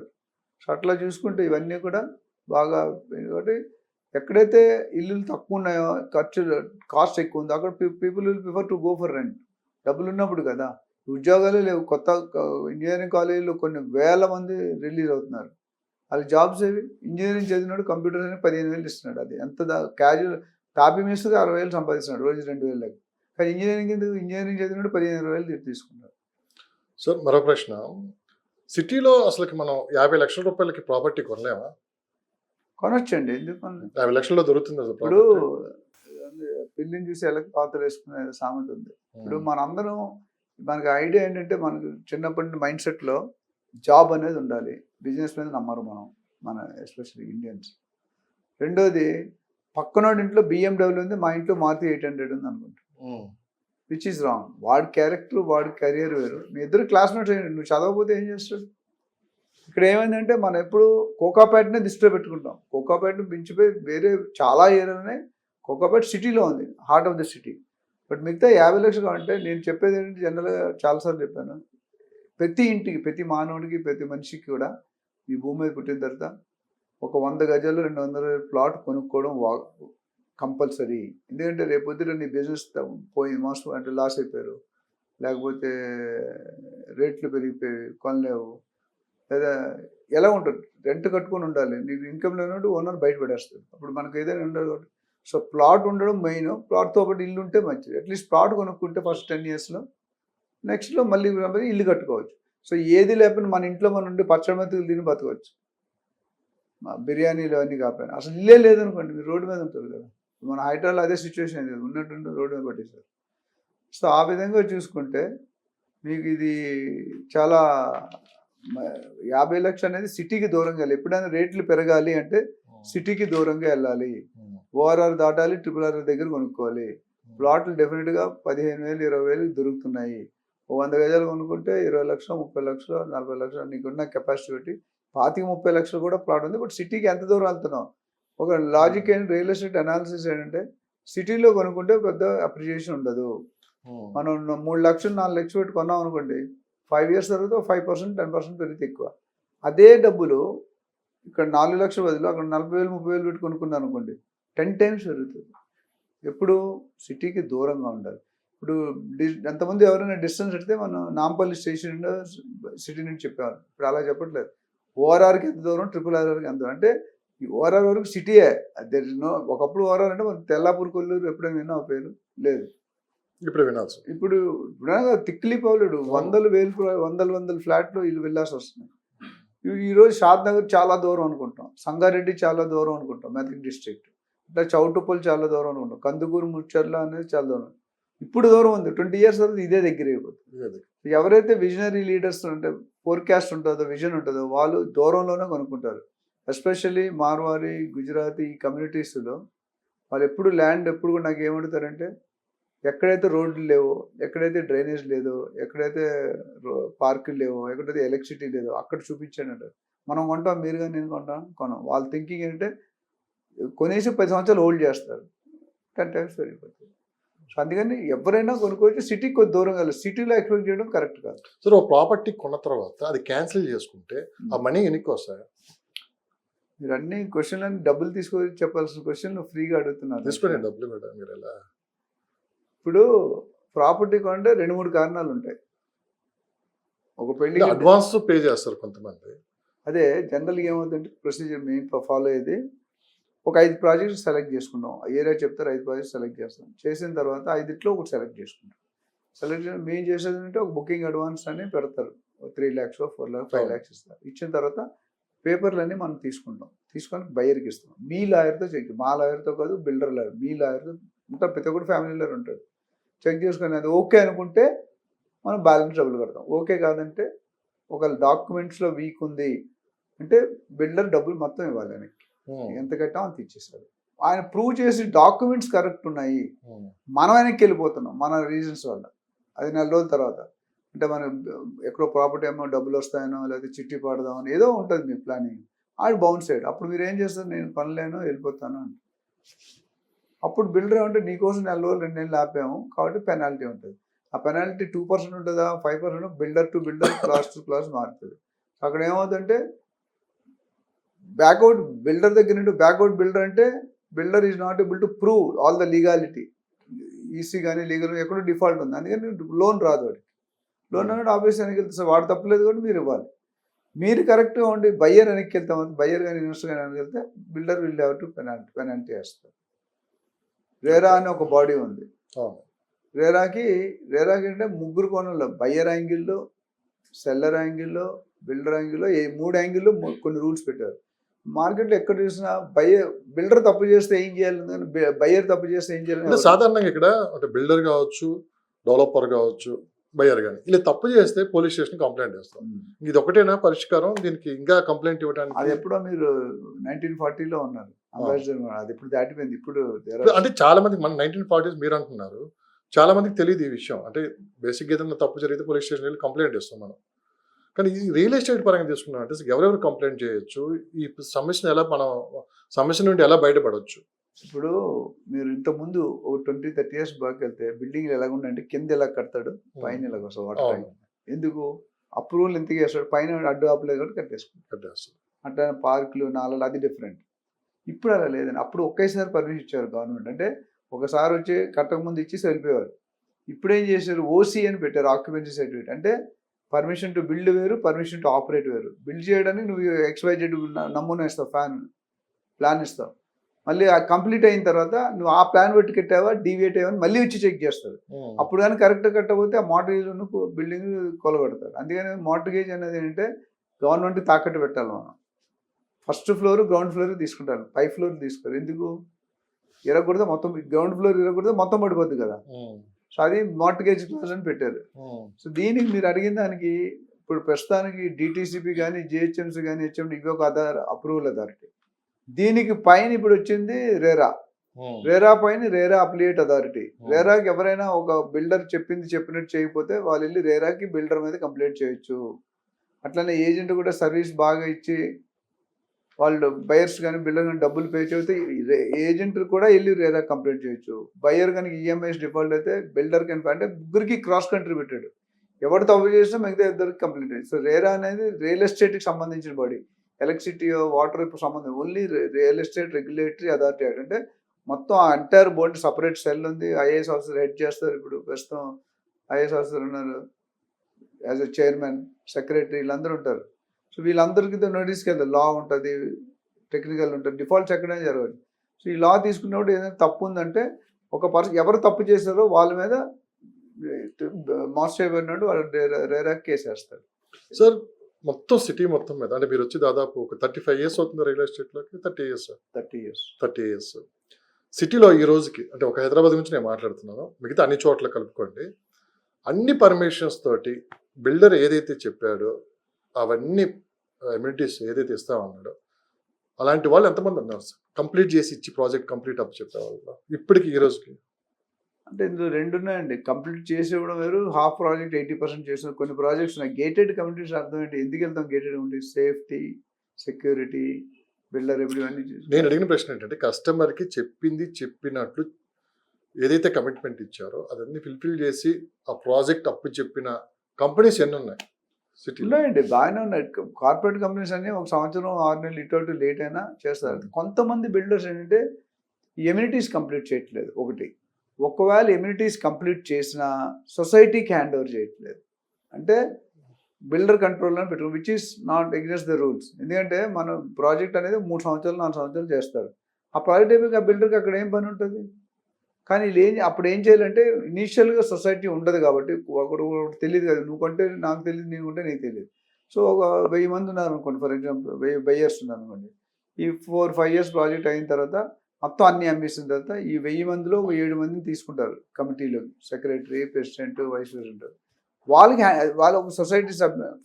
సో అట్లా చూసుకుంటే ఇవన్నీ కూడా బాగా, కాబట్టి ఎక్కడైతే ఇల్లులు తక్కువ ఉన్నాయో, కాస్ట్ ఎక్కువ ఉందో అక్కడ people will prefer to go for rent. డబ్బులు ఉన్నప్పుడు కదా. ఉద్యోగాలే లేవు. కొత్త ఇంజనీరింగ్ కాలేజీలో కొన్ని వేల మంది రిలీజ్ అవుతున్నారు. వాళ్ళ జాబ్స్ ఏవి? ఇంజనీరింగ్ చదివినాడు కంప్యూటర్ అని 15,000 ఇస్తున్నాడు. అది ఎంత క్యాజువల్ టాపీ మీస్గా 60,000 సంపాదిస్తున్నాడు రోజు 2,000. కానీ ఇంజనీరింగ్ చదివినాడు 15,000 తీసుకున్నాడు. సార్ మరో ప్రశ్న, సిటీలో అసలుకి మనం 50 లక్షల రూపాయలకి ప్రాపర్టీ కొనలేమా? కొనొచ్చండి, ఎందుకు కొనలేదు? 50 లక్షల్లో దొరుకుతుంది అసలు ఇప్పుడు property? పిల్లిని చూసి ఎలా పాత్రలు వేసుకునే సామెత ఉంది. ఇప్పుడు మనందరం, మనకి ఐడియా ఏంటంటే మనకు చిన్నప్పటి నుండి మైండ్ సెట్లో జాబ్ అనేది ఉండాలి, బిజినెస్ మీద నమ్మరు మన ఎస్పెషల్లీ ఇండియన్స్. రెండోది, పక్కనోడి ఇంట్లో BMW ఉంది, మా ఇంట్లో మారుతి 800 ఉంది అనుకుంటా, విచ్ ఈజ్ రాంగ్. వాడి క్యారెక్టర్, వాడి కెరియర్ వేరు. మీ ఇద్దరు క్లాస్మేట్స్ అయ్యండి, నువ్వు చదవకపోతే ఏం చేస్తాడు? ఇక్కడ ఏమైందంటే మనం ఎప్పుడు కోకాపేటనే దృష్టిలో పెట్టుకుంటాం. కోకాపేటను మించిపోయి వేరే చాలా ఏరియాలోనే కోకాపేట సిటీలో ఉంది, heart of the city. But మిగతా 50 లక్షలు అంటే నేను చెప్పేది ఏంటంటే, జనరల్గా చాలాసార్లు చెప్పాను, ప్రతి ఇంటికి, ప్రతి మానవుడికి, ప్రతి మనిషికి కూడా ఈ భూమి మీద పుట్టిన తర్వాత ఒక 100 గజాలు 200 ప్లాట్ కొనుక్కోవడం కంపల్సరీ. ఎందుకంటే రేపొద్దున నీ బిజినెస్ పోయి మోసం అంటే లాస్ అయిపోయారు, లేకపోతే రేట్లు పెరిగిపోయి కొనలేవు, లేదా ఎలా ఉంటుంది, రెంట్ కట్టుకొని ఉండాలి. నీకు ఇన్కమ్ లేనట్టు ఓనర్ బయట పడేస్తుంది, అప్పుడు మనకు ఏదైనా ఉండదు కాబట్టి. సో ప్లాట్ ఉండడం మెయిన్. ప్లాట్తో పాటు ఇల్లు ఉంటే మంచిది. అట్లీస్ట్ ప్లాట్ కొనుక్కుంటే ఫస్ట్ 10 yearsలో, నెక్స్ట్లో మళ్ళీ ఇల్లు కట్టుకోవచ్చు. సో ఏది లేకపోయినా మన ఇంట్లో మనం ఉండి పచ్చడి మెతుకులు తిని బతకవచ్చు, బిర్యానీలు అన్నీ కాకపోయినా. అసలు ఇల్లే లేదనుకోండి, మీరు రోడ్డు మీద ఉంటారు కదా. మన హైదరాబాద్లో అదే సిచ్యువేషన్ అయింది, ఉన్నట్టుండి రోడ్డు మీద పట్టేశారు. సో ఆ విధంగా చూసుకుంటే మీకు ఇది చాలా 50 లక్షలు అనేది సిటీకి దూరంగా వెళ్ళాలి. ఎప్పుడైనా రేట్లు పెరగాలి అంటే సిటీకి దూరంగా వెళ్ళాలి, ఓఆర్ఆర్ దాటాలి, RRR దగ్గర కొనుక్కోవాలి. ప్లాట్లు డెఫినెట్గా 15,000 20,000 దొరుకుతున్నాయి. 100 గజాలు కొనుక్కుంటే 20 లక్షలు, 30 లక్షలు, 40 లక్షలు నీకున్న కెపాసిటీ బట్టి 25-30 లక్షలు కూడా ప్లాట్ ఉంది. బట్ సిటీకి ఎంత దూరం వెళ్తున్నాం? ఒక లాజిక్ ఏంటి, రియల్ ఎస్టేట్ అనాలిసిస్ ఏంటంటే, సిటీలో కొనుక్కుంటే పెద్ద అప్రిషియేషన్ ఉండదు. మనం 3 లక్షలు 4 లక్షలు పెట్టి కొన్నాం అనుకోండి, 5 years తర్వాత 5% 10% పెరిగితే ఎక్కువ. అదే డబ్బులు ఇక్కడ 4 లక్షల బదులు అక్కడ 40,000 30,000 పెట్టి కొనుక్కున్నాను అనుకోండి, 10 times పెరుగుతుంది. ఎప్పుడు సిటీకి దూరంగా ఉండాలి. ఇప్పుడు ఎంతమంది ఎవరైనా డిస్టెన్స్ పెడితే మనం నాంపల్లి స్టేషన్ సిటీ నుంచి చెప్పేవారు, ఇప్పుడు అలా చెప్పట్లేదు. ఓఆర్ఆర్కి ఎంత దూరం, RRRకి ఎంత దూరం అంటే, ఈ ఓఆర్ఆర్ వరకు సిటీయే. దెర్ ఇస్ నో, ఒకప్పుడు ఓఆర్ఆర్ అంటే మన తెల్లాపూర్ కొల్లూరు ఎప్పుడైనా విన్నా పేరు లేదు, ఇప్పుడు వినాల్సి. ఇప్పుడు తిక్కిలి పౌలుడు 100,000 ఫ్లాట్లు ఇల్లు వెళ్ళాల్సి వస్తున్నాయి. ఈరోజు షాద్ నగర్ చాలా దూరం అనుకుంటాం, సంగారెడ్డి చాలా దూరం అనుకుంటాం, మెదక్ డిస్ట్రిక్ట్, ఇట్లా చౌటుప్పల్ చాలా దూరం అనుకుంటాం, కందుకూరు ముచ్చర్ల అనేది చాలా దూరం. ఇప్పుడు దూరం ఉంది, 20 years తర్వాత ఇదే దగ్గర అయిపోతుంది. ఎవరైతే విజనరీ లీడర్స్ అంటే ఫోర్కాస్ట్ ఉంటుందో, విజన్ ఉంటుందో, వాళ్ళు దూరంలోనే కొనుక్కుంటారు. ఎస్పెషల్లీ మార్వారి, గుజరాతీ ఈ కమ్యూనిటీస్లో వాళ్ళు ఎప్పుడు ల్యాండ్ ఎప్పుడు కూడా నాకు ఏమడుతారంటే, ఎక్కడైతే రోడ్లు లేవో, ఎక్కడైతే డ్రైనేజ్ లేదో, ఎక్కడైతే పార్కులు లేవో, ఎక్కడైతే ఎలక్ట్రిసిటీ లేదో అక్కడ చూపించాడు అంటారు. మనం కొంటాం, మీరు కానీ నేను కొనం. వాళ్ళ థింకింగ్ ఏంటంటే కొనేసి 10 సంవత్సరాలు హోల్డ్ చేస్తారు, 10 times పెరిగిపోతుంది. సో అందుకని ఎవరైనా కొనుక్కోవచ్చు, సిటీకి కొద్ది దూరం వెళ్ళాలి. సిటీలో ఎక్స్పెక్ట్ చేయడం కరెక్ట్ కాదు. సో ఒక ప్రాపర్టీ కొన్న తర్వాత అది క్యాన్సిల్ చేసుకుంటే ఆ మనీ ఎన్నికి వస్తాయి? మీరు అన్ని క్వశ్చన్లన్నీ డబ్బులు తీసుకొని చెప్పాల్సిన క్వశ్చన్ ఫ్రీగా అడుగుతున్నారు. తీసుకునే డబ్బులు కూడా మీరు ఎలా? ఇప్పుడు ప్రాపర్టీ కొంటే 2-3 కారణాలు ఉంటాయి. ఒక పెళ్లి అడ్వాన్స్ పే చేస్తారు కొంతమంది, అదే జనరల్గా ఏమవుతుందంటే ప్రొసీజర్ మేము ఫాలో అయ్యేది ఒక 5 ప్రాజెక్ట్స్ సెలెక్ట్ చేసుకుంటాం. ఏరియా చెప్తారు 5 ప్రాజెక్ట్స్ సెలెక్ట్ చేస్తాం. చేసిన తర్వాత 5లో ఒకటి సెలెక్ట్ చేసుకుంటాం. సెలెక్ట్ మేము చేసేది అంటే ఒక బుకింగ్ అడ్వాన్స్ అని పెడతారు. 3 lakhs 4 lakhs 5 lakhs ఇస్తారు. ఇచ్చిన తర్వాత పేపర్లన్నీ మనం తీసుకుంటాం. తీసుకొని బయర్కి ఇస్తాం. మీ లాయర్తో చెక్, మా లాయర్తో కాదు, బిల్డర్ లాయర్, మీ లాయర్తో ఉంటారు. ప్రతి ఒక్కటి ఫ్యామిలీ లాయర్ ఉంటాడు. చెక్ చేసుకొని అది ఓకే అనుకుంటే మనం బ్యాలెన్స్ డబ్బులు కడతాం. ఓకే కాదంటే ఒక డాక్యుమెంట్స్లో వీక్ ఉంది అంటే బిల్డర్ డబ్బులు మొత్తం ఇవ్వాలి ఆయనకి. ఎంత కట్టామో అంత ఇచ్చేస్తారు. ఆయన ప్రూవ్ చేసి డాక్యుమెంట్స్ కరెక్ట్ ఉన్నాయి, మనం ఆయనకి వెళ్ళిపోతున్నాం మన రీజన్స్ వల్ల. అది 4 రోజుల తర్వాత అంటే మనం ఎక్కడో ప్రాపర్టీ ఏమో డబ్బులు వస్తాయనో లేకపోతే చిట్టి పడదామని ఏదో ఉంటుంది మీ ప్లానింగ్. ఆడు బౌన్స్ అయ్యాడు. అప్పుడు మీరు ఏం చేస్తారు, నేను పనిలేను వెళ్ళిపోతాను అంటే అప్పుడు బిల్డర్ ఏమంటే నీకోసం 4 రోజులు 2 నెలలు ఆపాము కాబట్టి పెనాల్టీ ఉంటుంది. ఆ పెనాల్టీ 2% ఉంటుందా 5% builder to builder class to class మారుతుంది. అక్కడ ఏమవుతుందంటే బ్యాక్అవుట్ బిల్డర్ దగ్గర నుండి బ్యాక్అవుట్ బిల్డర్ అంటే builder is not able to prove all the legality. EC కానీ లీగల్ ఎక్కడో డిఫాల్ట్ ఉంది, అందుకని లోన్ రాదు వాడికి. లోన్ అనేది ఆఫీస్ వెనక్కి వెళ్తే వాడు తప్పలేదు కూడా మీరు ఇవ్వాలి. మీరు కరెక్ట్గా ఉండి బయ్యర్ వెనక్కి వెళ్తాం, బయ్యర్ కానీ ఇన్వెస్టర్ కానీ వెనక్కి వెళ్తే builder will have to penalty వేస్తారు. రేరా అని ఒక బాడీ ఉంది. రేరాకి అంటే 3 కోణంలో బయ్యర్ యాంగిల్లో, సెల్లర్ యాంగిల్లో, బిల్డర్ యాంగిల్లో, 3 యాంగిల్లో కొన్ని రూల్స్ పెట్టారు. మార్కెట్లో ఎక్కడ చూసినా బిల్డర్ తప్పు చేస్తే ఏం చేయాలి, బయ్యర్ తప్పు చేస్తే ఏం చేయాలి. సాధారణంగా ఇక్కడ అంటే బిల్డర్ కావచ్చు, డెవలపర్ కావచ్చు, బయ్యర్ కానీ ఇలా తప్పు చేస్తే పోలీస్ స్టేషన్ కంప్లైంట్ చేస్తాం. ఇది ఒకటేనా పరిష్కారం, దీనికి ఇంకా కంప్లైంట్ ఇవ్వడానికి? అది ఎప్పుడో మీరు 1940లో ఉన్నారు అంబాసిడర్, అది ఇప్పుడు దాటిపోయింది. ఇప్పుడు అంటే చాలా మంది మన 1940s మీరు అంటున్నారు, చాలా మందికి తెలియదు ఈ విషయం. అంటే బేసిక్ ఏదైనా తప్పు జరిగితే పోలీస్ స్టేషన్ వెళ్ళి కంప్లైంట్ ఇస్తాం మనం. కానీ ఈ రియల్ ఎస్టేట్ పరంగా తీసుకున్నాం అంటే ఎవరెవరు కంప్లైంట్ చేయొచ్చు, ఈ సమస్యను ఎలా మనం సమస్య నుండి ఎలా బయటపడవచ్చు? ఇప్పుడు మీరు ఇంతకుముందు 20-30 years బాగా వెళ్తే బిల్డింగ్ ఎలాగుండంటే కింద ఎలా కడతాడు, పైన ఎలాగ వస్తాడు వాటర్. ఎందుకు అప్రూవల్ ఎంతగా వేస్తాడు, పైన అడ్డు ఆపలేదు కాబట్టి కట్టేస్తాడు. అట్లా పార్కులు నాలలు అది డిఫరెంట్. ఇప్పుడు అలా లేదండి. అప్పుడు ఒకేసారి పర్మిషన్ ఇచ్చారు గవర్నమెంట్. అంటే ఒకసారి వచ్చి కట్టక ముందు ఇచ్చేసి వెళ్ళిపోయేవారు. ఇప్పుడు ఏం చేశారు, ఓసీ అని పెట్టారు, ఆక్యుపెన్సీ సర్టిఫికేట్. అంటే పర్మిషన్ టు బిల్డ్ వేరు, పర్మిషన్ టు ఆపరేట్ వేరు. బిల్డ్ చేయడానికి నువ్వు XYZ నమూనా ఇస్తావు, ప్లాన్ ఇస్తావు. మళ్ళీ ఆ కంప్లీట్ అయిన తర్వాత నువ్వు ఆ ప్లాన్ పెట్టి కట్టావా డీవియేట్ అయ్యావని మళ్ళీ వచ్చి చెక్ చేస్తారు. అప్పుడు కానీ కరెక్ట్గా కట్టకపోతే ఆ మార్టగేజ్ బిల్డింగ్ కొలగొడతారు. అందుకని మార్టగేజ్ అనేది ఏంటంటే గవర్నమెంట్ తాకట్టు పెట్టాలి. మనం ఫస్ట్ ఫ్లోర్ గ్రౌండ్ ఫ్లోర్ తీసుకుంటారు, పై ఫ్లోర్ తీసుకోరు. ఎందుకు ఇరగకూడదు, మొత్తం గ్రౌండ్ ఫ్లోర్ ఇరగకూడదు, మొత్తం పడిపోద్ది కదా. సో అది మార్టగేజ్ క్లాజ్ అని పెట్టారు. సో దీనికి మీరు అడిగిన దానికి ఇప్పుడు ప్రస్తుతానికి DTCP కానీ GHMC కానీ HMD ఇవి ఒక అప్రూవల్ అథారిటీ. దీనికి పైన ఇప్పుడు వచ్చింది రేరా పైన రేరా అప్లియేట్ అథారిటీ. రేరాకి ఎవరైనా ఒక బిల్డర్ చెప్పినట్టు చేయకపోతే వాళ్ళు వెళ్ళి రేరాకి బిల్డర్ మీద కంప్లైంట్ చేయొచ్చు. అట్లనే ఏజెంట్ కూడా సర్వీస్ బాగా ఇచ్చి వాళ్ళు బయర్స్ కానీ బిల్డర్ కానీ డబ్బులు పే చేస్తే ఏజెంట్ కూడా వెళ్ళి రేరా కంప్లైంట్ చేయొచ్చు. బయర్ కానీ EMIs డిఫాల్ట్ అయితే బిల్డర్ కనుక అంటే ముగ్గురికి క్రాస్ కంట్రిబ్యూటెడ్, ఎవరు తప్పు చేసినా మిగతా ఇద్దరికి కంప్లైంట్ అయ్యింది. సో రేరా అనేది రియల్ ఎస్టేట్కి సంబంధించిన బాడీ. ఎలక్ట్రిసిటీ వాటర్ ఇప్పుడు సంబంధం only real estate regulatory authority. అంటే మొత్తం ఎంటైర్ బోర్డు సపరేట్ సెల్ ఉంది. IAS ఆఫీసర్ హెడ్ చేస్తారు. ఇప్పుడు ప్రస్తుతం IAS ఆఫీసర్ ఉన్నారు, యాజ్ ఎ చైర్మన్, సెక్రటరీ, వీళ్ళందరూ ఉంటారు. సో వీళ్ళందరికీ నోటీస్కి వెళ్తారు. లా ఉంటుంది, టెక్నికల్ ఉంటుంది, డిఫాల్ట్స్ ఎక్కడైనా జరగదు. సో ఈ లా తీసుకున్నప్పుడు ఏదైనా తప్పు ఉందంటే ఒక పర్సన్ ఎవరు తప్పు చేశారో వాళ్ళ మీద మాస్టర్ అయిపోయినట్టు వాళ్ళు రేరాకి కేసు వేస్తారు. సార్ మొత్తం సిటీ మొత్తం మీద అంటే మీరు వచ్చి దాదాపు ఒక 35 years అవుతుంది రియల్ ఎస్టేట్లోకి. 30 years సిటీలో ఈ రోజుకి అంటే ఒక హైదరాబాద్ గురించి నేను మాట్లాడుతున్నాను, మిగతా అన్ని చోట్ల కలుపుకోండి, అన్ని పర్మిషన్స్ తోటి బిల్డర్ ఏదైతే చెప్పాడో అవన్నీ ఎమ్యూనిటీస్ ఏదైతే ఇస్తామన్నాడో అలాంటి వాళ్ళు ఎంతమంది ఉన్నారు సార్ కంప్లీట్ చేసి ఇచ్చి ప్రాజెక్ట్ కంప్లీట్ అప్ చెప్పేవాళ్ళు ఇప్పటికి ఈ రోజుకి? అంటే ఇందులో 2 ఉన్నాయండి. కంప్లీట్ చేసి ఇవ్వడం వేరు, హాఫ్ ప్రాజెక్ట్ 80% చేసిన కొన్ని ప్రాజెక్ట్స్ ఉన్నాయి. గేటెడ్ కమ్యూనిటీస్ అర్థం ఏంటి, ఎందుకు వెళ్తాం gated community? Safety, security, builder ఇవన్నీ. నేను అడిగిన ప్రశ్న ఏంటంటే కస్టమర్కి చెప్పినట్లు ఏదైతే కమిట్మెంట్ ఇచ్చారో అదన్నీ ఫుల్ఫిల్ చేసి ఆ ప్రాజెక్ట్ అప్పు చెప్పిన కంపెనీస్ ఎన్ని ఉన్నాయి సిటీలో? ఉన్నాయండి, బాగానే ఉన్నాయి. కార్పొరేట్ కంపెనీస్ అన్ని 1 సంవత్సరం 6 నెలలు ఇటు లేట్ అయినా చేస్తారు. కొంతమంది బిల్డర్స్ ఏంటంటే ఎమ్యూనిటీస్ కంప్లీట్ చేయట్లేదు. ఒకవేళ ఎమ్యూనిటీస్ కంప్లీట్ చేసినా సొసైటీకి హ్యాండ్ ఓవర్ చేయట్లేదు. అంటే బిల్డర్ కంట్రోల్లో పెట్టుకుని which is not against the rules. ఎందుకంటే మనం ప్రాజెక్ట్ అనేది 3 సంవత్సరాలు 4 సంవత్సరాలు చేస్తారు. ఆ ప్రాజెక్ట్ అయిపోయి ఆ బిల్డర్కి అక్కడ ఏం పని ఉంటుంది? కానీ అప్పుడు ఏం చేయాలంటే ఇనీషియల్గా సొసైటీ ఉండదు కాబట్టి ఒకడు తెలియదు కదా, నువ్వు కొంటే నాకు తెలియదు, నీకు కొంటే నీకు తెలియదు. సో ఒక 1000 మంది ఉన్నారు అనుకోండి, ఫర్ ఎగ్జాంపుల్ 1000 బయ్యర్స్ ఉన్నారు అనుకోండి. ఈ 4-5 ఇయర్స్ ప్రాజెక్ట్ అయిన తర్వాత మొత్తం అన్ని అమ్మేసిన తర్వాత ఈ 1000 మందిలో ఒక 7 మందిని తీసుకుంటారు కమిటీలోకి, సెక్రటరీ, ప్రెసిడెంట్, వైస్ ప్రెసిడెంట్. వాళ్ళు ఒక సొసైటీ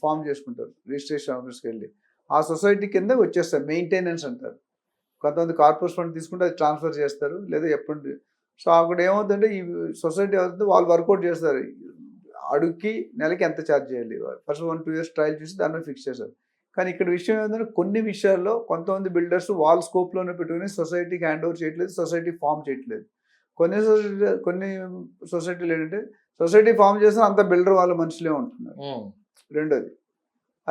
ఫామ్ చేసుకుంటారు రిజిస్ట్రేషన్ ఆఫీస్కి వెళ్ళి. ఆ సొసైటీ కింద వచ్చేస్తారు, మెయింటెనెన్స్ అంటారు. కొంతమంది కార్పొరేట్ ఫండ్ తీసుకుంటే అది ట్రాన్స్ఫర్ చేస్తారు, లేదా ఎప్పుడు. సో అక్కడ ఏమవుతుందంటే ఈ సొసైటీ అవుతుంది, వాళ్ళు వర్కౌట్ చేస్తారు, అడుగుకి నెలకి ఎంత ఛార్జ్ చేయాలి. ఫస్ట్ 1-2 ఇయర్స్ ట్రయల్ చూసి దాన్ని ఫిక్స్ చేస్తారు. కానీ ఇక్కడ విషయం ఏంటంటే కొన్ని విషయాల్లో కొంతమంది బిల్డర్స్ వాళ్ళ స్కోప్లోనే పెట్టుకుని సొసైటీకి హ్యాండ్ ఓవర్ చేయట్లేదు, సొసైటీ ఫామ్ చేయట్లేదు. కొన్ని సొసైటీలు ఏంటంటే సొసైటీ ఫామ్ చేసిన అంత బిల్డర్ వాళ్ళ మనుషులే ఉంటున్నారు. రెండోది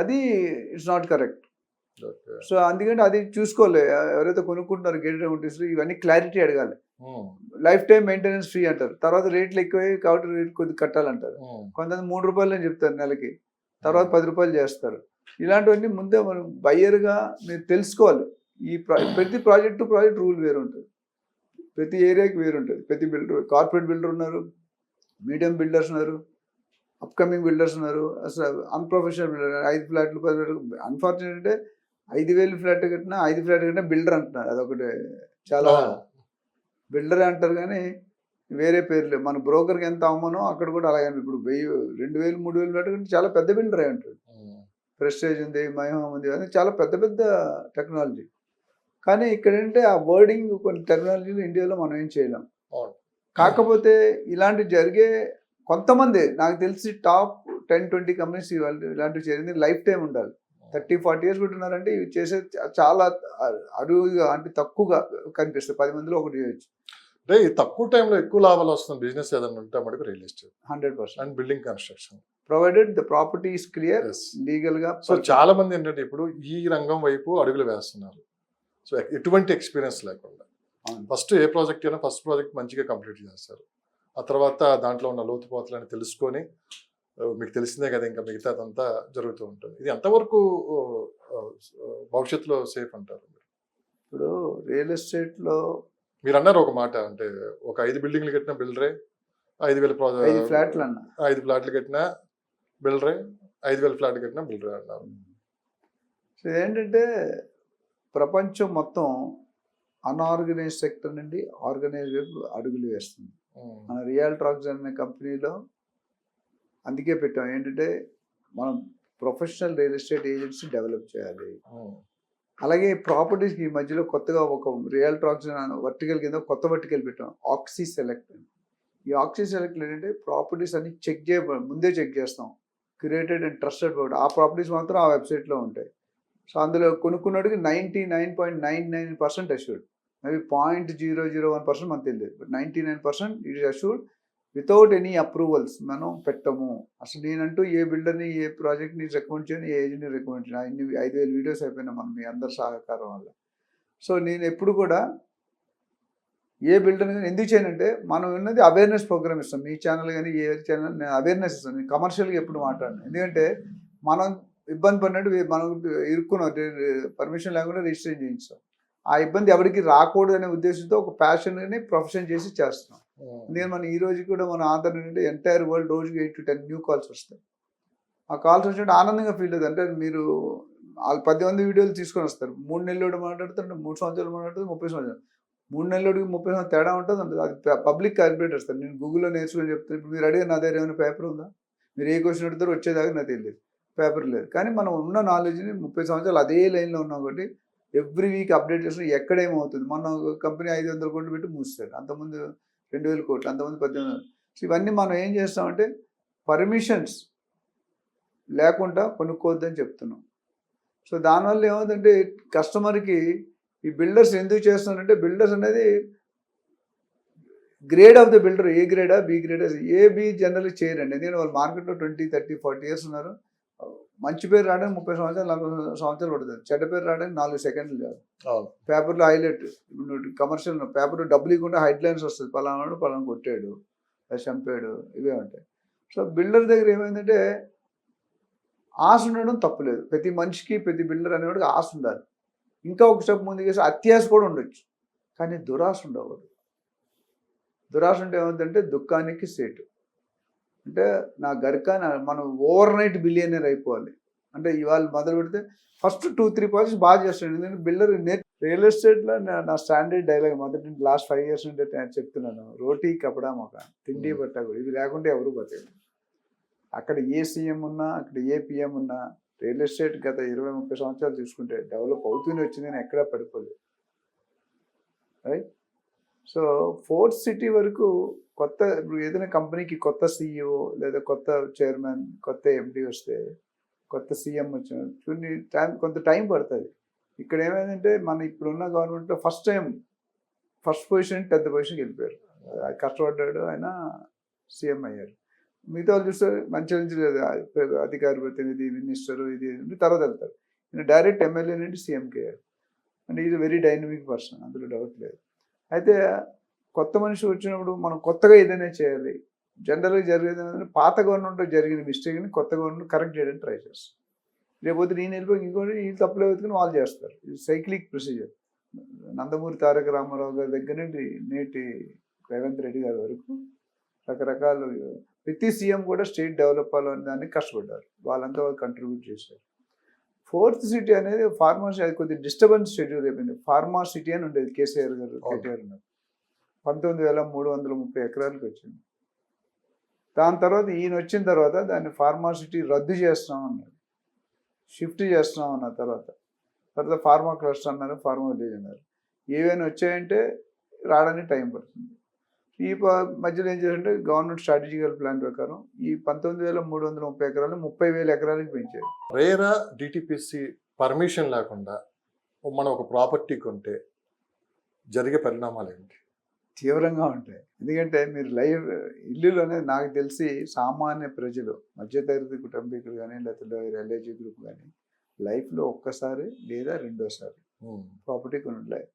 అది ఇట్స్ నాట్ కరెక్ట్. సో అందుకంటే అది చూసుకోవాలి, ఎవరైతే కొనుక్కుంటున్నారో గేటెడ్ కమ్యూనిటీస్లో ఇవన్నీ క్లారిటీ అడగాలి. లైఫ్ టైం మెయింటెనెన్స్ ఫ్రీ అంటారు, తర్వాత రేట్లు ఎక్కువై కాబట్టి రేట్ కొద్దిగా కట్టాలంటారు. కొంతమంది 3 రూపాయలు అని చెప్తారు నెలకి, తర్వాత 10 రూపాయలు చేస్తారు. ఇలాంటివన్నీ ముందే మనం బయ్యర్గా మీరు తెలుసుకోవాలి. ప్రతి ప్రాజెక్ట్ రూల్ వేరు ఉంటుంది, ప్రతి ఏరియాకి వేరు ఉంటుంది. ప్రతి బిల్డర్, కార్పొరేట్ బిల్డర్ ఉన్నారు, మీడియం బిల్డర్స్ ఉన్నారు, అప్కమింగ్ బిల్డర్స్ ఉన్నారు, అసలు అన్ప్రొఫెషనల్ బిల్డర్. 5 ఫ్లాట్లు 10 ఫ్లాట్లు. అన్ఫార్చునేట్ అంటే 5,000 ఫ్లాట్ కట్టినా 5 ఫ్లాట్ కట్టినా బిల్డర్ అంటున్నారు. అదొకటి చాలా బిల్డర్ అంటారు కానీ వేరే పేర్లు. మన బ్రోకర్కి ఎంత అమ్మనో అక్కడ కూడా అలాగే. ఇప్పుడు 1000, 2000, 3000 ఫ్లాట్ కంటే చాలా పెద్ద బిల్డర్ అయి ఉంటాడు. ప్రెస్టేజ్ ఉంది, మహిమ ఉంది, అది చాలా పెద్ద పెద్ద టెక్నాలజీ. కానీ ఇక్కడ ఏంటంటే ఆ వర్డింగ్ కొన్ని టెక్నాలజీలు ఇండియాలో మనం ఏం చేయలేం. కాకపోతే ఇలాంటి జరిగే కొంతమంది నాకు తెలిసి టాప్ 10-20 కంపెనీస్ ఇలాంటివి చేరింది. లైఫ్ టైం ఉండాలి. 30-40 ఇయర్స్ పెట్టున్నారంటే ఇవి చేసే చాలా అరువుగా, అంటే తక్కువగా కనిపిస్తుంది. 10 మందిలో ఒకటి చేయొచ్చు. అంటే ఈ తక్కువ టైంలో ఎక్కువ లాభాలు వస్తున్న బిజినెస్ ఏదైనా ఉంటే మనకు real estate 100%. And building construction, provided the property is clear లీగల్గా. సో చాలా మంది ఏంటంటే ఇప్పుడు ఈ రంగం వైపు అడుగులు వేస్తున్నారు, సో ఎటువంటి ఎక్స్పీరియన్స్ లేకుండా. ఫస్ట్ ఏ ప్రాజెక్ట్ అయినా ఫస్ట్ ప్రాజెక్ట్ మంచిగా కంప్లీట్ చేస్తారు, ఆ తర్వాత దాంట్లో ఉన్న లోతుపాతులని తెలుసుకొని, మీకు తెలిసిందే కదా ఇంకా మిగతాదంతా జరుగుతూ ఉంటుంది. ఇది ఎంతవరకు భవిష్యత్తులో సేఫ్ అంటారు? ఇప్పుడు రియల్ ఎస్టేట్లో మీరు అన్నారు ఒక మాట, అంటే ఒక 5 బిల్డింగ్లు కట్టిన బిల్డరే 5,000 ఫ్లాట్లు అన్న 5 ఫ్లాట్లు కట్టిన బిల్డరే 5,000 ఫ్లాట్లు కట్టిన బిల్డరే అన్నారు. సో ఏంటంటే ప్రపంచం మొత్తం అన్ఆర్గనైజ్ సెక్టర్ నుండి ఆర్గనైజ్ వైపు అడుగులు వేస్తుంది. మన రియల్ట్రాక్స్ అనే కంపెనీలో అందుకే పెట్టాం, ఏంటంటే మనం professional real estate agency develop చేయాలి. అలాగే ప్రాపర్టీస్కి ఈ మధ్యలో కొత్తగా ఒక రియల్ట్రాక్స్ వర్టికల్ కింద కొత్త వర్టికల్ పెట్టాం, ఆక్సీ సెలెక్ట్ అని. ఈ ఆక్సీ సెలెక్ట్ ఏంటంటే ప్రాపర్టీస్ అన్ని ముందే చెక్ చేస్తాం, క్యూరేటెడ్ అండ్ ట్రస్టెడ్ ప్రాపర్టీ. ఆ ప్రాపర్టీస్ మాత్రం ఆ వెబ్సైట్లో ఉంటాయి. సో అందులో కొనుక్కున్నట్టుగా 99.99% అష్యూర్డ్. మేబీ 0.001% మనకు తెలియదు, but 99% it is assured without any approvals మనం పెట్టము. అసలు నేనంటూ ఏ బిల్డర్ని, ఏ ప్రాజెక్ట్ని రికమెండ్ చేయను, ఏ ఏజెంట్ని రికమెండ్ చేయను. ఇన్ని 5,000 వీడియోస్ అయిపోయినా మనం మీ అందరి సహకారం వల్ల. సో నేను ఎప్పుడు కూడా ఏ బిల్డర్ని ఎందుకు చేయనంటే, మనం ఉన్నది అవేర్నెస్ ప్రోగ్రామ్ ఇస్తాం. మీ ఛానల్ కానీ ఏ ఛానల్ నేను అవేర్నెస్ ఇస్తాను, నేను కమర్షియల్గా ఎప్పుడు మాట్లాడను. ఎందుకంటే మనం ఇబ్బంది పడినట్టు మనం ఇరుక్కున్నాం, పర్మిషన్ లేకుండా రిజిస్ట్రేషన్ చేయించాం. ఆ ఇబ్బంది ఎవరికి రాకూడదు అనే ఉద్దేశంతో ఒక ప్యాషన్ని ప్రొఫెషన్ చేసి చేస్తున్నాం. అందుకని మనం ఈ రోజు కూడా మన ఆంధ్ర నుండి ఎంటైర్ వరల్డ్ రోజుకి 8 to 10 న్యూ కాల్స్ వస్తాయి. ఆ కాల్స్ వచ్చినట్టు ఆనందంగా ఫీల్ అవుతుంది. అంటే మీరు వాళ్ళు 10 మంది వీడియోలు తీసుకొని వస్తారు, 3 నెలలు మాట్లాడుతుంటే 3 సంవత్సరాలు మాట్లాడుతుంది, 30 సంవత్సరాలు. 3 నెలలకి 30 సంవత్సరాలు తేడా ఉంటుంది. అది పబ్లిక్ క్యాలిక్యులేట్ వస్తారు. నేను గూగుల్లో నేర్చుకుని చెప్తాను. ఇప్పుడు మీరు అడిగిన నా దగ్గర ఏమైనా పేపర్ ఉందా, మీరు ఏ క్వశ్చన్ అడుగుతారో వచ్చేదాకా నాకు తెలియదు, పేపర్ లేదు. కానీ మనం ఉన్న నాలెడ్జ్ని 30 సంవత్సరాలు అదే లైన్లో ఉన్నాం కాబట్టి ఎవ్రీ వీక్ అప్డేట్ చేసిన ఎక్కడేమవుతుంది. మన కంపెనీ 500 కోట్లు పెట్టి మూస్తారు, అంతకుముందు 2,000 కోట్లు, అంతకుముందు 18,000. సో ఇవన్నీ మనం ఏం చేస్తామంటే పర్మిషన్స్ లేకుండా కొనుక్కోవద్దని చెప్తున్నాం. సో దానివల్ల ఏమవుతుందంటే కస్టమర్కి ఈ బిల్డర్స్ ఎందుకు చేస్తున్నారంటే, బిల్డర్స్ అనేది grade of the builder, A గ్రేడా బి గ్రేడా, ఏ బి జనరల్గా చేయరండి. ఎందుకంటే వాళ్ళు మార్కెట్లో 20, 30, 40 ఇయర్స్ ఉన్నారు. మంచి పేరు రావడానికి 30 సంవత్సరాలు 40 సంవత్సరాలు పడుతుంది. చెడ్డ పేరు రావడానికి 4 సెకండ్లు కాదు. పేపర్లో హైలైట్, కమర్షియల్ పేపర్లో డబ్బులు ఇవ్వకుండా హెడ్లైన్స్ వస్తుంది, పలానాడు పలానా కొట్టాడు, చంపాడు, ఇవే ఉంటాయి. సో బిల్డర్ దగ్గర ఏమైందంటే ఆశ ఉండడం తప్పులేదు. ప్రతి మనిషికి ప్రతి బిల్డర్ అనేవాడికి ఆశ ఉండాలి. ఇంకా ఒక స్టెప్ ముందుకేసి అత్యాశ కూడా ఉండొచ్చు, కానీ దురాశ ఉండకూడదు. దురాశ ఉంటే ఏమవుతుందంటే దుఃఖానికి సేటు. అంటే నా గరిక మనం ఓవర్ నైట్ బిలియనర్ అయిపోవాలి అంటే ఇవాళ మొదలు పెడితే ఫస్ట్ 2-3 ప్రాజెక్ట్స్ బాగా చేస్తాడు. ఎందుకంటే బిల్డర్ రియల్ ఎస్టేట్లో నా స్టాండర్డ్ డైలాగ్ మొదటి లాస్ట్ 5 years నుండి నేను చెప్తున్నాను, రోటీ కపడా మొక, తిండి బట్ట కూడా, ఇది లేకుంటే ఎవరు బతకదు. అక్కడ ఏ సీఎం ఉన్నా, అక్కడ ఏ పిఎం ఉన్నా, రియల్ ఎస్టేట్ గత 20-30 సంవత్సరాలు చూసుకుంటే డెవలప్ అవుతూనే వచ్చింది, నేను ఎక్కడా పడిపోలేదు. రైట్. సో ఫోర్త్ సిటీ వరకు కొత్త ఇప్పుడు ఏదైనా కంపెనీకి కొత్త సీఈఓ లేదా కొత్త చైర్మన్, కొత్త ఎండి వస్తే, కొత్త సీఎం వచ్చిన కొన్ని కొంత టైం పడుతుంది. ఇక్కడ ఏమైందంటే మన ఇప్పుడున్న గవర్నమెంట్లో ఫస్ట్ పొజిషన్ 10th పొజిషన్కి వెళ్ళిపోయారు. కష్టపడ్డాడు, ఆయన సీఎం అయ్యారు. మిగతా వాళ్ళు చూస్తే మంచి అధికార ప్రతినిధి, మినిస్టరు, ఇది తర్వాత వెళ్తారు. ఈయన డైరెక్ట్ ఎమ్మెల్యే నుండి సీఎంకి అయ్యారు. And is very dynamic person, అందులో డౌట్ లేదు. అయితే కొత్త మనిషి వచ్చినప్పుడు మనం కొత్తగా ఏదైనా చేయాలి. జనరల్గా జరిగేది ఏంటంటే పాత గవర్నమెంట్లో జరిగిన మిస్టేక్ని కొత్త గవర్నమెంట్ కరెక్ట్ చేయడానికి ట్రై చేస్తారు. రేపొద్దు నేను వెళ్ళిపోయి ఇంకోటి ఈ తప్పులు వెతుకుని వాళ్ళు చేస్తారు. ఇది సైక్లిక్ ప్రొసీజర్. నందమూరి తారక రామారావు గారి దగ్గర నుండి నేటి రేవంత్ రెడ్డి గారి వరకు రకరకాల ప్రతి సీఎం కూడా స్టేట్ డెవలప్ అవ్వాలని దానికి కష్టపడ్డారు. వాళ్ళంతా వాళ్ళు కంట్రిబ్యూట్ చేశారు. ఫోర్త్ సిటీ అనేది ఫార్మా అది కొద్దిగా డిస్టర్బెన్స్ షెడ్యూల్ అయిపోయింది. ఫార్మా సిటీ అని ఉండేది కేసీఆర్ గారు. 19,330 ఎకరాలకు వచ్చింది. దాని తర్వాత ఈయన వచ్చిన తర్వాత దాన్ని ఫార్మా సిటీ రద్దు చేస్తున్నాం అన్నారు, షిఫ్ట్ చేస్తున్నాం అన్న తర్వాత ఫార్మా క్లస్టర్ అన్నారు, ఫార్మా విలేజ్ అన్నారు. ఏవైనా వచ్చాయంటే రావడానికి టైం పడుతుంది. ఈ మధ్యలో ఏం చేశారంటే గవర్నమెంట్ స్ట్రాటజికల్ ప్లాన్ ప్రకారం ఈ 19,330 ఎకరాలు 30,000 ఎకరాలకు పెంచారు. రేరా డిటిపిసి పర్మిషన్ లేకుండా మనం ఒక ప్రాపర్టీ కొంటే జరిగే పరిణామాలు ఏంటి? తీవ్రంగా ఉంటాయి. ఎందుకంటే మీరు ఇల్లులోనే నాకు తెలిసి సామాన్య ప్రజలు, మధ్యతరగతి కుటుంబీకులు కానీ లేకపోతే ఎల్ఐజీ గ్రూప్ కానీ లైఫ్లో ఒక్కసారి లేదా రెండోసారి ప్రాపర్టీ కొనుంటాయి.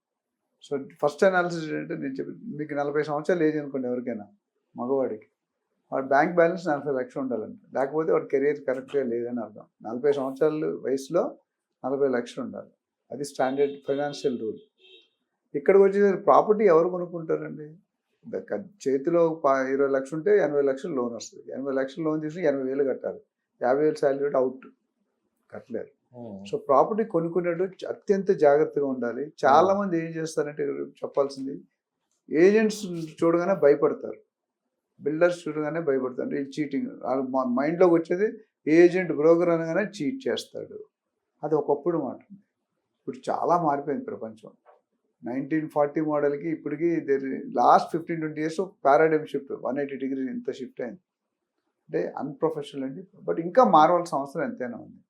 సో ఫస్ట్ అనాలిసిస్ ఏంటంటే నేను చెప్పి మీకు 40 సంవత్సరాలు ఏజ్ అనుకోండి ఎవరికైనా మగవాడికి, వాడు బ్యాంక్ బ్యాలెన్స్ 40 లక్షలు ఉండాలంట. లేకపోతే వాడి కెరీర్ కరెక్ట్గా లేదని అర్థం. 40 సంవత్సరాల వయసులో 40 లక్షలు ఉండాలి. అది స్టాండర్డ్ ఫైనాన్షియల్ రూల్. ఇక్కడికి వచ్చి ప్రాపర్టీ ఎవరు కొనుక్కుంటారండి? చేతిలో 20 లక్షలు ఉంటే 80 లక్షలు లోన్ వస్తుంది. 80 లక్షలు లోన్ తీసుకుని 80,000 కట్టాలి. 50,000 శాలరీ అవుట్, కట్టలేరు. సో ప్రాపర్టీ కొనుక్కునేటప్పుడు అత్యంత జాగ్రత్తగా ఉండాలి. చాలా మంది ఏం చేస్తారంటే చెప్పాల్సింది, ఏజెంట్స్ చూడగానే భయపడతారు, బిల్డర్స్ చూడగానే భయపడతారు. ఇది చీటింగ్. వాళ్ళ మైండ్లోకి వచ్చేది ఏజెంట్, బ్రోకర్ అనగానే చీట్ చేస్తాడు. అది ఒకప్పుడు మాట. ఇప్పుడు చాలా మారిపోయింది ప్రపంచం. 1940 మోడల్కి ఇప్పటికి last 15-20 years paradigm shift 180 degrees ఇంత షిఫ్ట్ అయింది. అంటే అన్ప్రొఫెషనల్ అండి. బట్ ఇంకా మారవలసిన అవసరం ఎంతైనా ఉంది.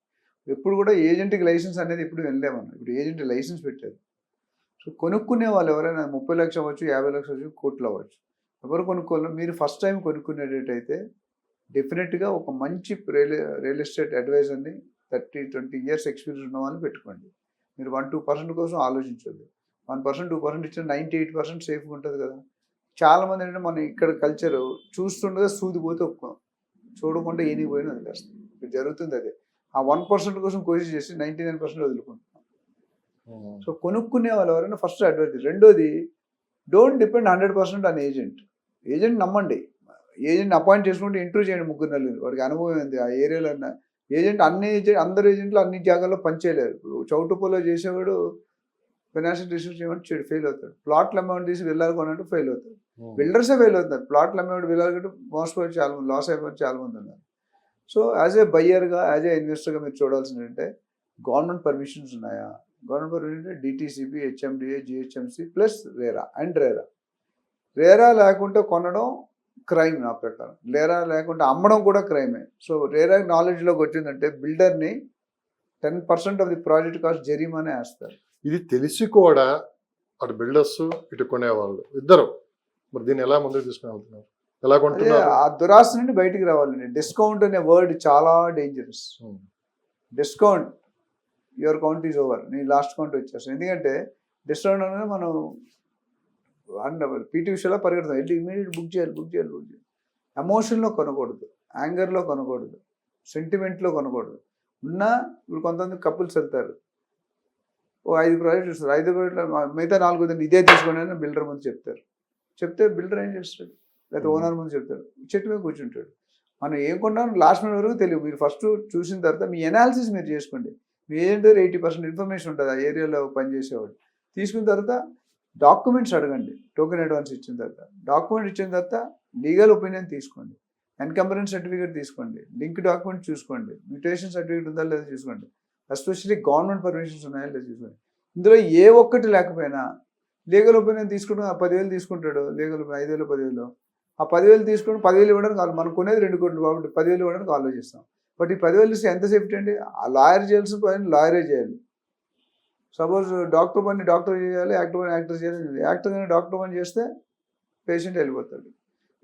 ఎప్పుడు కూడా ఏజెంట్కి లైసెన్స్ అనేది ఇప్పుడు వెళ్ళలేమన్నా. ఇప్పుడు ఏజెంట్ లైసెన్స్ పెట్టారు. సో కొనుక్కునే వాళ్ళు ఎవరైనా 30 లక్షలు అవ్వచ్చు, 50 లక్షలు అవ్వచ్చు, కోట్లు అవ్వచ్చు, ఎవరు కొనుక్కోవాలి? మీరు ఫస్ట్ టైం కొనుక్కునేటట్టయితే డెఫినెట్గా ఒక మంచి రియల్ ఎస్టేట్ అడ్వైజర్ని 30-20 years ఎక్స్పీరియన్స్ ఉన్న వాళ్ళని పెట్టుకోండి. మీరు 1-2% కోసం ఆలోచించొద్దు. 1%, 2% ఇచ్చిన 98% సేఫ్గా ఉంటుంది కదా. చాలామంది ఏంటంటే మన ఇక్కడ కల్చర్ చూస్తుండగా సూదిపోతే ఒప్పుకోం, చూడకుండా ఏనిపోయినా వదిలేస్తాం. ఇక్కడ జరుగుతుంది అదే. ఆ 1% కోసం కోషిష్ చేసి 99% వదులుకుంటున్నాం. సో కొనుక్కునే వాళ్ళు ఎవరైనా ఫస్ట్ అడ్వైజ్. రెండోది, don't depend 100% on agent. Agent నమ్మండి. ఏజెంట్ అపాయింట్ చేసుకుంటే ఇంటర్వ్యూ చేయండి 3-4, వాడికి అనుభవం ఉంది ఆ ఏరియాలో. ఏజెంట్ అందరు ఏజెంట్లు అన్ని జాగాల్లో పనిచేయలేరు. ఇప్పుడు చౌటుప్పలో చేసేవాడు ఫైనాన్షియల్ డిస్ట్రిక్ట్ చేయమని ఫెయిల్ అవుతాడు. ప్లాట్లు అమౌంట్ తీసి వెళ్ళాలి కొనంటే ఫెయిల్ అవుతాడు. బిల్డర్సే ఫెయిల్ అవుతున్నారు. ప్లాట్లు అమౌంట్ వెళ్ళాలి కంటే మోసపోయి చాలా మంది, లాస్ అయిపోయి చాలా మంది ఉన్నారు. సో యాజ్ ఏ బయ్యర్గా, యాజ్ ఏ ఇన్వెస్టర్గా మీరు చూడాల్సింది ఏంటంటే గవర్నమెంట్ పర్మిషన్స్ ఉన్నాయా? గవర్నమెంట్ పర్మిషన్ అంటే DTCP, HMDA, GHMC plus RERA. RERA లేకుంటే కొనడం క్రైమ్ నా ప్రకారం. రేరా లేకుంటే అమ్మడం కూడా క్రైమే. సో రేరా నాలెడ్జ్లోకి వచ్చిందంటే బిల్డర్ని 10% ఆఫ్ ది ప్రాజెక్ట్ కాస్ట్ జరిమానే వేస్తారు. ఇది తెలిసి కూడా అటు బిల్డర్స్ ఇటు కొనేవాళ్ళు ఇద్దరు మరి దీన్ని ఎలా ముందుకు తీసుకుని వెళ్తున్నారు? ఎలా కొంటున్నారు? ఆ దురాశ నుండి బయటికి రావాలండి. డిస్కౌంట్ అనే వర్డ్ చాలా dangerous. Discount, your count is over, నీ లాస్ట్ కౌంట్ వచ్చేస్తాను. ఎందుకంటే డిస్కౌంట్ అనేది మనం పీటీ విషయంలో పరిగెడతాం. వెళ్ళి ఇమీడియట్ బుక్ చేయాలి. ఎమోషన్లో కొనకూడదు, యాంగర్లో కొనకూడదు, సెంటిమెంట్లో కొనకూడదు. ఉన్నా ఇప్పుడు కొంతమంది కపుల్స్ వెళ్తారు, ఓ 5 ప్రాజెక్టులు ఇస్తారు, 5 ప్రాజెక్టులు మిగతా 4 వద్దండి ఇదే తీసుకోండి అని బిల్డర్ ముందు చెప్తారు. చెప్తే బిల్డర్ ఏం చేస్తాడు, లేకపోతే ఓనర్ ముందు చెప్తాడు, చెట్టు మీద కూర్చుంటాడు. మనం ఏం కొన్నాం లాస్ట్ మినిట్ వరకు తెలియదు. మీరు ఫస్ట్ చూసిన తర్వాత మీ అనాలిసిస్ మీరు చేసుకోండి. మీ ఏంటో 80% ఇన్ఫర్మేషన్ ఉంటుంది ఆ ఏరియాలో పనిచేసేవాడు. తీసుకున్న తర్వాత డాక్యుమెంట్స్ అడగండి. టోకెన్ అడ్వాన్స్ ఇచ్చిన తర్వాత డాక్యుమెంట్ ఇచ్చిన తర్వాత లీగల్ ఒపీనియన్ తీసుకోండి, ఎన్కంబరెన్స్ సర్టిఫికేట్ తీసుకోండి, లింక్ డాక్యుమెంట్ చూసుకోండి, మ్యూటేషన్ సర్టిఫికేట్ ఉందా లేదా చూసుకోండి, ఎస్పెషల్లీ గవర్నమెంట్ పర్మిషన్స్ ఉన్నాయా లేదా చూసుకోండి. ఇందులో ఏ ఒక్కటి లేకపోయినా లీగల్ ఒపీనియన్ తీసుకుంటాం, ఆ 10,000 తీసుకుంటాడు, లీగల్ 5,000 10,000, ఆ 10,000 తీసుకుని 10,000 ఇవ్వడానికి మనం కొనేది 2 కోట్లు కాబట్టి 10,000 ఇవ్వడానికి ఆలోచిస్తాం. బట్ ఈ 10,000 ఇస్తే ఎంత సేఫ్టీ అండి? ఆ లాయర్ చేయాల్సిన పని లాయరే చేయాలి. సపోజ్ డాక్టర్ పని డాక్టర్ చేయాలి, యాక్టర్ పని యాక్టర్ చేయాలి. యాక్టర్ కానీ డాక్టర్ పని చేస్తే పేషెంట్ వెళ్ళిపోతాడు.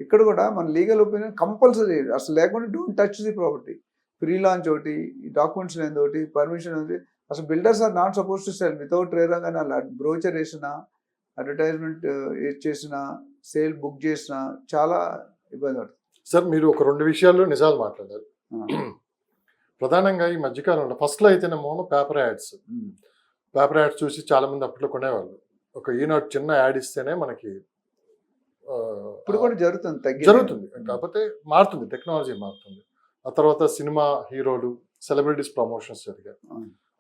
ఇక్కడ కూడా మన లీగల్ ఒపీనియన్ కంపల్సరీ, అసలు లేకుండా don't touch the property. Pre launch ఒకటి, డాక్యుమెంట్స్ లేని ఒకటి, పర్మిషన్ ఉంది. అసలు builders are not suppose to sell without RERA. కానీ అలా బ్రోచర్ వేసినా, అడ్వర్టైజ్మెంట్ చేసినా, సేల్ బుక్ చేసినా చాలా ఇబ్బంది పడుతుంది. సార్ మీరు ఒక 2 విషయాల్లో నిజాలు మాట్లాడారు. ప్రధానంగా ఈ మధ్యకాలంలో ఫస్ట్లో అయితేనేమో పేపర్ యాడ్స్ చూసి చాలా మంది అప్పట్లో కొనేవాళ్ళు. ఒక ఈనాడు చిన్న యాడ్ ఇస్తేనే మనకి ఇప్పుడు కూడా జరుగుతుంది. కాకపోతే మారుతుంది, టెక్నాలజీ మారుతుంది. ఆ తర్వాత సినిమా హీరోలు, సెలబ్రిటీస్ ప్రమోషన్స్ జరిగాయి.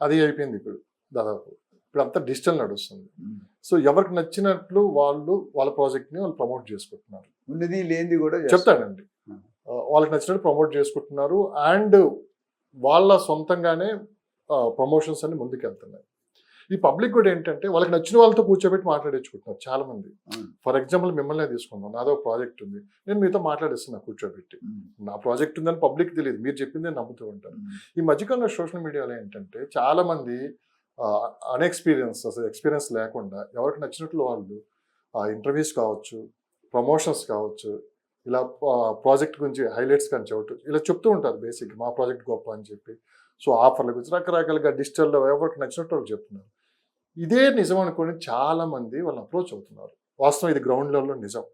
అది అయిపోయింది ఇప్పుడు దాదాపు. ఇప్పుడు అంతా డిజిటల్ నడుస్తుంది. సో ఎవరికి నచ్చినట్లు వాళ్ళ ప్రాజెక్ట్ని వాళ్ళు ప్రమోట్ చేసుకుంటున్నారు. ఉన్నది లేనిది కూడా చెప్తానండి, వాళ్ళకి నచ్చినట్టు ప్రమోట్ చేసుకుంటున్నారు. అండ్ వాళ్ళ సొంతంగానే ప్రమోషన్స్ అన్ని ముందుకు వెళ్తున్నాయి. ఈ పబ్లిక్ కూడా ఏంటంటే వాళ్ళకి నచ్చిన వాళ్ళతో కూర్చోబెట్టి మాట్లాడించుకుంటున్నారు చాలా మంది. ఫర్ ఎగ్జాంపుల్ మిమ్మల్ని తీసుకున్నాను, నాదో ప్రాజెక్ట్ ఉంది, నేను మీతో మాట్లాడిస్తున్నా కూర్చోబెట్టి. నా ప్రాజెక్ట్ ఉందని పబ్లిక్ తెలియదు, మీరు చెప్పిందే నమ్ముతూ ఉంటారు. ఈ మధ్యకాలంలో సోషల్ మీడియాలో ఏంటంటే చాలా మంది ఎక్స్పీరియన్స్ లేకుండా ఎవరికి నచ్చినట్లు వాళ్ళు ఇంటర్వ్యూస్ కావచ్చు, ప్రమోషన్స్ కావచ్చు, ఇలా ప్రాజెక్ట్ గురించి హైలైట్స్ కానీ ఇలా చెప్తూ ఉంటారు. బేసిక్ మా ప్రాజెక్ట్ గొప్ప అని చెప్పి. సో ఆఫర్ల గురించి రకరకాలుగా డిజిటల్లో ఎవరికి నచ్చినట్టు వాళ్ళు చెప్తున్నారు. ఇదే నిజం అనుకోని చాలా మంది వాళ్ళని అప్రోచ్ అవుతున్నారు. వాస్తవం ఇది గ్రౌండ్ లెవెల్లో నిజం,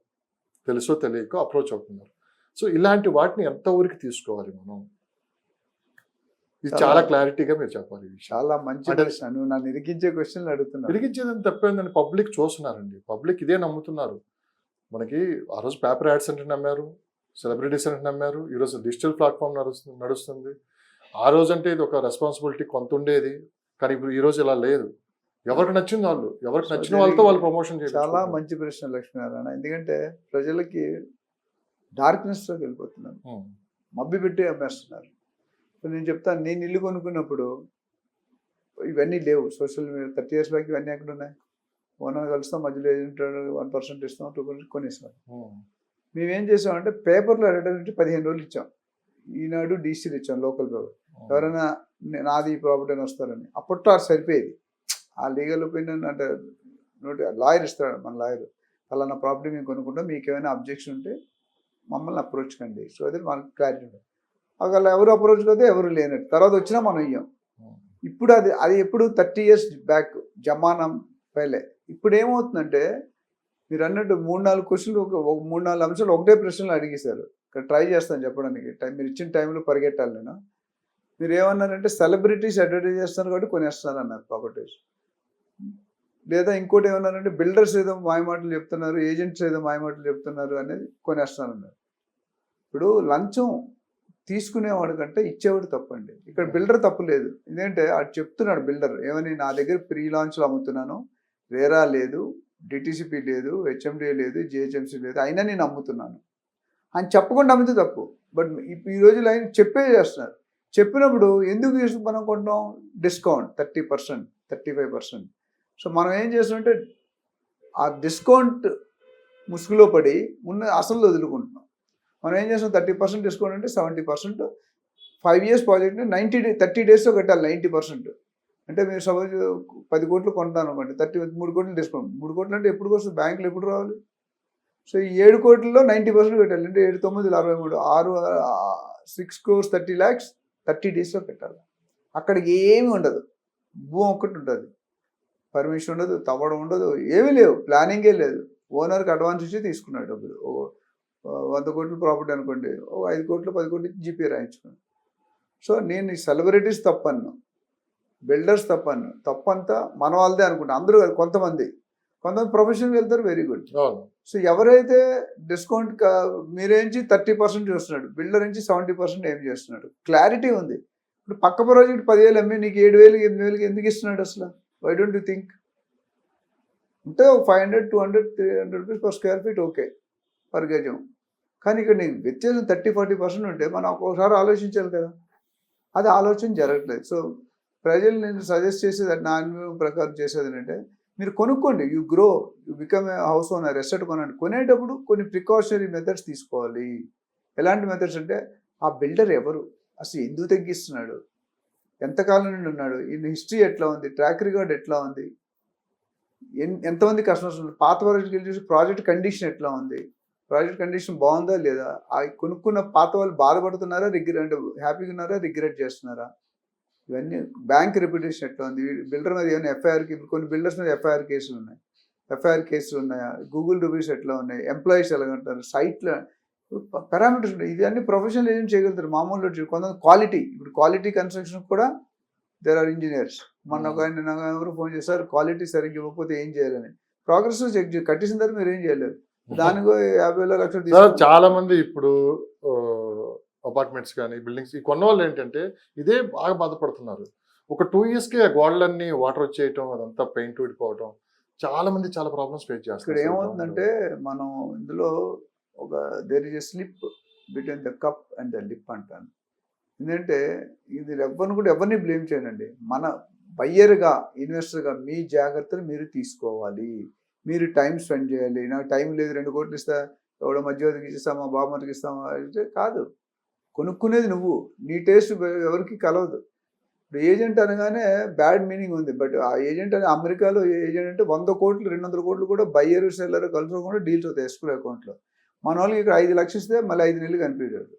తెలుసో తెలియకో అప్రోచ్ అవుతున్నారు. సో ఇలాంటి వాటిని ఎంత ఊరికి తీసుకోవాలి మనం? ఇది చాలా క్లారిటీగా మీరు చెప్పాలి. చాలా మంచి ప్రశ్న. నువ్వు నన్ను ఇరికించే క్వశ్చన్లు అడుగుతున్నావు. ఇరికించేదని తప్పేందని పబ్లిక్ చూస్తున్నారండి. పబ్లిక్ ఇదే నమ్ముతున్నారు. మనకి ఆ రోజు పేపర్ యాడ్స్ అంటే నమ్మారు, సెలబ్రిటీస్ అంటే నమ్మారు. ఈరోజు డిజిటల్ ప్లాట్ఫామ్ నడుస్తుంది. ఆ రోజు అంటే ఇది ఒక రెస్పాన్సిబిలిటీ కొంత ఉండేది, కానీ ఇప్పుడు ఈ రోజు ఇలా లేదు. ఎవరికి నచ్చింది వాళ్ళు, ఎవరికి నచ్చిన వాళ్ళతో వాళ్ళు ప్రమోషన్ చేయాలి. చాలా మంచి ప్రశ్న లక్ష్మీనారాయణ. ఎందుకంటే ప్రజలకి డార్క్నెస్లోకి వెళ్ళిపోతున్నారు, మబ్బి పెట్టి అమ్మేస్తున్నారు. నేను చెప్తాను, నేను ఇల్లు కొనుక్కున్నప్పుడు ఇవన్నీ లేవు. సోషల్ మీడియా 30 years బ్యాక్ ఇవన్నీ ఎక్కడ ఉన్నాయి? ఓనర్ కలుస్తాం, మధ్యలో ఏజెంట్ 1% ఇస్తాం, 2% కొనేస్తాం. మేమేం చేసామంటే పేపర్లో అడ్వర్టైజ్మెంట్ 15 రోజులు ఇచ్చాం. ఈనాడు డీసీలు ఇచ్చాం, లోకల్ పేపర్. ఎవరైనా నాది ఈ ప్రాపర్టీ అని వస్తారని. అప్పట్లో అది సరిపోయేది. ఆ లీగల్ ఒపీనియన్ అంటే లాయర్ ఇస్తాడు, మన లాయర్, అలా నా ప్రాపర్టీ మేము కొనుక్కుంటాం, మీకు ఏమైనా అబ్జెక్షన్ ఉంటే మమ్మల్ని అప్రోచ్ కండి. సో అది మనకు క్లారిటీ ఉంటుంది. ఒకవేళ ఎవరు అప్రోచ్ అయితే ఎవరు లేనట్టు, తర్వాత వచ్చినా మనం ఇయ్యాం. ఇప్పుడు అది ఎప్పుడు 30 years బ్యాక్ జమానం పైలే. ఇప్పుడు ఏమవుతుందంటే మీరు అన్నట్టు 3-4 క్వశ్చన్లు, ఒక 3-4 అంశాలు ఒకటే ప్రశ్నలు అడిగేశారు. ఇక్కడ ట్రై చేస్తాను చెప్పడానికి. మీరు ఇచ్చిన టైంలో పరిగెట్టాలి. మీరు ఏమన్నారంటే సెలబ్రిటీస్ అడ్వర్టైజ్ చేస్తున్నారు కాబట్టి కొనేస్తున్నారు అన్నారు ప్రాపర్టీస్. లేదా ఇంకోటి ఏమన్నారంటే బిల్డర్స్ ఏదో మాయమాటలు చెప్తున్నారు, ఏజెంట్స్ ఏదో మాయమాటలు చెప్తున్నారు అనేది కొనేస్తున్నారు అన్నారు. ఇప్పుడు లంచం తీసుకునేవాడు కంటే ఇచ్చేవాడు తప్పండి. ఇక్కడ బిల్డర్ తప్పు లేదు. ఎందుకంటే అటు చెప్తున్నాడు బిల్డర్ ఏమని, నా దగ్గర ప్రీ లాంచ్లో అమ్ముతున్నాను, రేరా లేదు, డిటీసీపీ లేదు, హెచ్ఎండిఏ లేదు, జిహెచ్ఎంసీ లేదు, అయినా నేను అమ్ముతున్నాను అని చెప్పకుండా అమ్మితే తప్పు. బట్ ఈ రోజు లైన్ చెప్పే చేస్తున్నారు. చెప్పినప్పుడు ఎందుకు మనం కొంటాం? డిస్కౌంట్ 30%, 35%. సో మనం ఏం చేస్తామంటే ఆ డిస్కౌంట్ ముసుగులో పడి అసలు వదులుకుంటున్నాం. మనం ఏం చేస్తాం, 30% డిస్కౌంట్ అంటే 70%, 5 years ప్రాజెక్ట్ని 30 daysలో కట్టాలి 90%. అంటే మీరు సపోజ్ 10 కోట్లు కొంటాను అనుకోండి, 3 కోట్లు డిస్కౌంట్. 3 కోట్లు అంటే ఎప్పుడు వస్తుంది? బ్యాంకులు ఎప్పుడు రావాలి? సో ఈ 7 కోట్లలో 90% కట్టాలి. అంటే 7, 9, 63, 6 crores 30 lakhs 30 daysలో కట్టాలి. అక్కడికి ఏమీ ఉండదు, భూమి ఒక్కటి ఉంటుంది, పర్మిషన్ ఉండదు, తవ్వడం ఉండదు, ఏమీ లేవు, ప్లానింగే లేదు. ఓనర్కి అడ్వాన్స్ ఇచ్చి తీసుకున్నాడు డబ్బులు. 100 కోట్లు ప్రాపర్టీ అనుకోండి, 5 కోట్లు 10 కోట్లు జీపీ రాయించుకోండి. సో నేను ఈ సెలబ్రిటీస్ తప్పను, బిల్డర్స్ తప్పంతా మన వాళ్ళదే అనుకుంటా. అందరూ కాదు, కొంతమంది ప్రొఫెషనల్ వెళ్తారు, వెరీ గుడ్. అవును. సో ఎవరైతే డిస్కౌంట్ మీరేంచి 30% చూస్తున్నాడు, బిల్డర్ నుంచి 70% ఏం చేస్తున్నాడు, క్లారిటీ ఉంది. ఇప్పుడు పక్క ప్రాజెక్ట్ 10,000 అమ్మి నీకు 7,000 8,000 ఎందుకు ఇస్తున్నాడు అసలు? Why don't you think? అంటే 500 200 300 rupees per square feet okay per గజం. కానీ ఇక్కడ నీకు వ్యత్యాసం 30-40% ఉంటే మనం ఒక్కోసారి ఆలోచించాలి కదా. అది ఆలోచన జరగట్లేదు. సో ప్రజలు నేను సజెస్ట్ చేసేది, నా అనుభవం ప్రకారం చేసేది ఏంటంటే, మీరు కొనుక్కోండి, you grow, you become a house owner, estate కొనండి. కొనేటప్పుడు కొన్ని ప్రికాషనరీ మెథడ్స్ తీసుకోవాలి. ఎలాంటి మెథడ్స్ అంటే, ఆ బిల్డర్ ఎవరు, అసలు ఎందుకు తగ్గిస్తున్నాడు, ఎంతకాలం నుండి ఉన్నాడు, ఈయన హిస్టరీ ఎట్లా ఉంది, ట్రాక్ రికార్డ్ ఎట్లా ఉంది, ఎంతమంది కస్టమర్స్ ఉన్నారు, పాత వరకు చూసి ప్రాజెక్ట్ కండిషన్ ఎట్లా ఉంది, ప్రాజెక్ట్ కండిషన్ బాగుందా లేదా, ఆ కొనుక్కున్న పాత వాళ్ళు బాధపడుతున్నారా, అంటే హ్యాపీగా ఉన్నారా, రిగ్రెట్ చేస్తున్నారా, ఇవన్నీ. బ్యాంక్ రెప్యుటేషన్ ఎట్లా ఉంది, బిల్డర్ మీద ఏమైనా ఎఫ్ఐఆర్కి, కొన్ని బిల్డర్స్ మీద ఎఫ్ఐఆర్ కేసులు ఉన్నాయా, గూగుల్ రివ్యూస్ ఎట్లా ఉన్నాయి, ఎంప్లాయీస్ ఎలాగంటారు, సైట్లో పారామీటర్స్ ఉంటాయి. ఇవన్నీ ప్రొఫెషనల్ ఏజెంట్ చేయగలుగుతారు. మామూలు కొంతమంది క్వాలిటీ, ఇప్పుడు క్వాలిటీ కన్స్ట్రక్షన్ కూడా దేర్ ఆర్ ఇంజనీర్స్. మొన్న ఒక ఆయన నాకు ఎవరు ఫోన్ చేస్తారు, క్వాలిటీ సరిగ్గా ఇవ్వకపోతే ఏం చేయాలని. ప్రోగ్రెస్ చెక్ చేసి కట్టేసిన తర్వాత మీరు ఏం చేయలేరు, దానికి 50,000 లక్షలు చాలా మంది ఇప్పుడు అపార్ట్మెంట్స్ కానీ బిల్డింగ్స్ ఈ కొన్న వాళ్ళు ఏంటంటే ఇదే బాగా బాధపడుతున్నారు. ఒక 2 yearsకి ఆ గోడలన్నీ వాటర్ వచ్చేయటం, అదంతా పెయింట్ ఊడిపోవటం, చాలా మంది చాలా ప్రాబ్లమ్స్ ఫేస్ చేస్తారు. ఇక్కడ ఏమవుతుందంటే, మనం ఇందులో ఒక there is a slip between the cup and the lip అంటాను. ఎందుకంటే ఇది ఎవరిని బ్లేమ్ చేయనండి. మన బయ్యర్గా, ఇన్వెస్టర్గా మీ జాగ్రత్తలు మీరు తీసుకోవాలి. మీరు టైం స్పెండ్ చేయాలి. నాకు టైం లేదు, 2 కోట్లు ఇస్తా, ఎవడో మధ్యవర్తికి ఇస్తామా, బాబుకి ఇస్తామా అంటే కాదు. కొనుక్కునేది నువ్వు, నీ టేస్ట్ ఎవరికి కలవదు. ఇప్పుడు ఏజెంట్ అనగానే బ్యాడ్ మీనింగ్ ఉంది. బట్ ఆ ఏజెంట్ అని, అమెరికాలో ఏజెంట్ అంటే 100 కోట్లు 200 కోట్లు కూడా బయ్యర్ సెల్లర్ కలుసుకోకుండా డీల్స్ అవుతాయి ఎస్క్రూ అకౌంట్లో. మన వాళ్ళకి ఇక్కడ 5 లక్షలు ఇస్తే మళ్ళీ 5 నెలలు కనిపించాడు.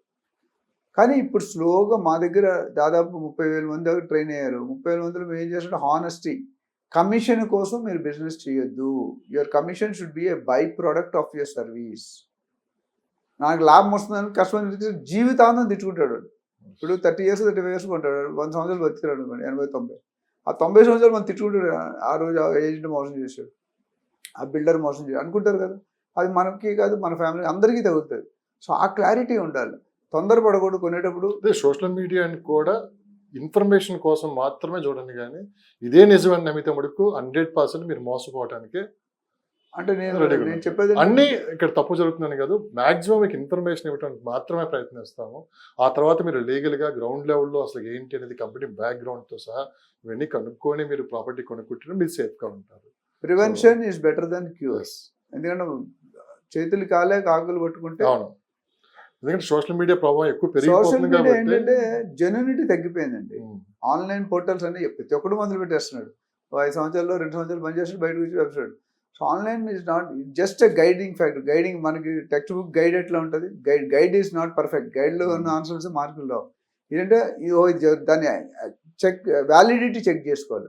కానీ ఇప్పుడు స్లోగా మా దగ్గర దాదాపు 30,000 మంది దగ్గర ట్రైన్ అయ్యారు. 30,000 మందిలో మేము ఏం చేస్తుంటే, హానెస్టీ. కమిషన్ కోసం మీరు బిజినెస్ చేయొద్దు. Your commission should be A by product of your service. నాకు లాభం వస్తుందని కస్టమర్ జీవితాంతం తిట్టుకుంటాడు. ఇప్పుడు 30 years 35 years కొంటాడు, 100 సంవత్సరాలు బతికాడు అనుకోండి, 80-90. ఆ 90 సంవత్సరాలు మనం తిట్టుకుంటాడు. ఆ రోజు ఆ ఏజెంట్ మోసం చేశాడు, ఆ బిల్డర్ మోసం చేశాడు అనుకుంటారు కదా. అది మనకి కాదు, మన ఫ్యామిలీ అందరికీ తగ్గుతుంది. సో ఆ క్లారిటీ ఉండాలి. తొందరపడకూడదు కొనేటప్పుడు. సోషల్ మీడియాని కూడా ఇన్ఫర్మేషన్ కోసం మాత్రమే చూడండి, కానీ ఇదే నిజమని నమ్మితే మటుకు 100% మీరు మోసపోవటానికి. అంటే నేను చెప్పేది అన్నీ ఇక్కడ తప్పు జరుగుతుందని కాదు, మాక్సిమం మీకు ఇన్ఫర్మేషన్ ఇవ్వడానికి మాత్రమే ప్రయత్నిస్తాము. ఆ తర్వాత మీరు లీగల్గా గ్రౌండ్ లెవెల్లో అసలు ఏంటి అనేది కంపెనీ బ్యాక్గ్రౌండ్తో సహా ఇవన్నీ కనుక్కొని మీరు ప్రాపర్టీ కొనుక్కుంటే మీరు సేఫ్గా ఉంటారు. Prevention is better then cures. ఎందుకంటే చేతులు కాలే కాకులు పట్టుకుంటే. అవును, ఎందుకంటే సోషల్ మీడియా ప్రభావం ఎక్కువ సోషల్ పెరిగిపోతుంది మీడియా కాబట్టి ఏంటంటే జెన్యూనిటీ తగ్గిపోయిందండి. ఆన్లైన్ పోర్టల్స్ అన్ని ప్రతి ఒక్కడు మొదలు పెట్టేస్తున్నాడు. 5 సంవత్సరాల్లో 2 సంవత్సరాలు పనిచేస్తాడు, బయటకు వచ్చి website. So online is not just a guiding factor. Guiding మనకి టెక్స్ట్ బుక్ గైడ్ ఎట్లా ఉంటుంది, గైడ్ ఈజ్ నాట్ పర్ఫెక్ట్. గైడ్లో ఉన్న ఆన్సర్స్ మార్కులు రావు. ఏంటంటే దాన్ని చెక్, వ్యాలిడిటీ చెక్ చేసుకోవాలి.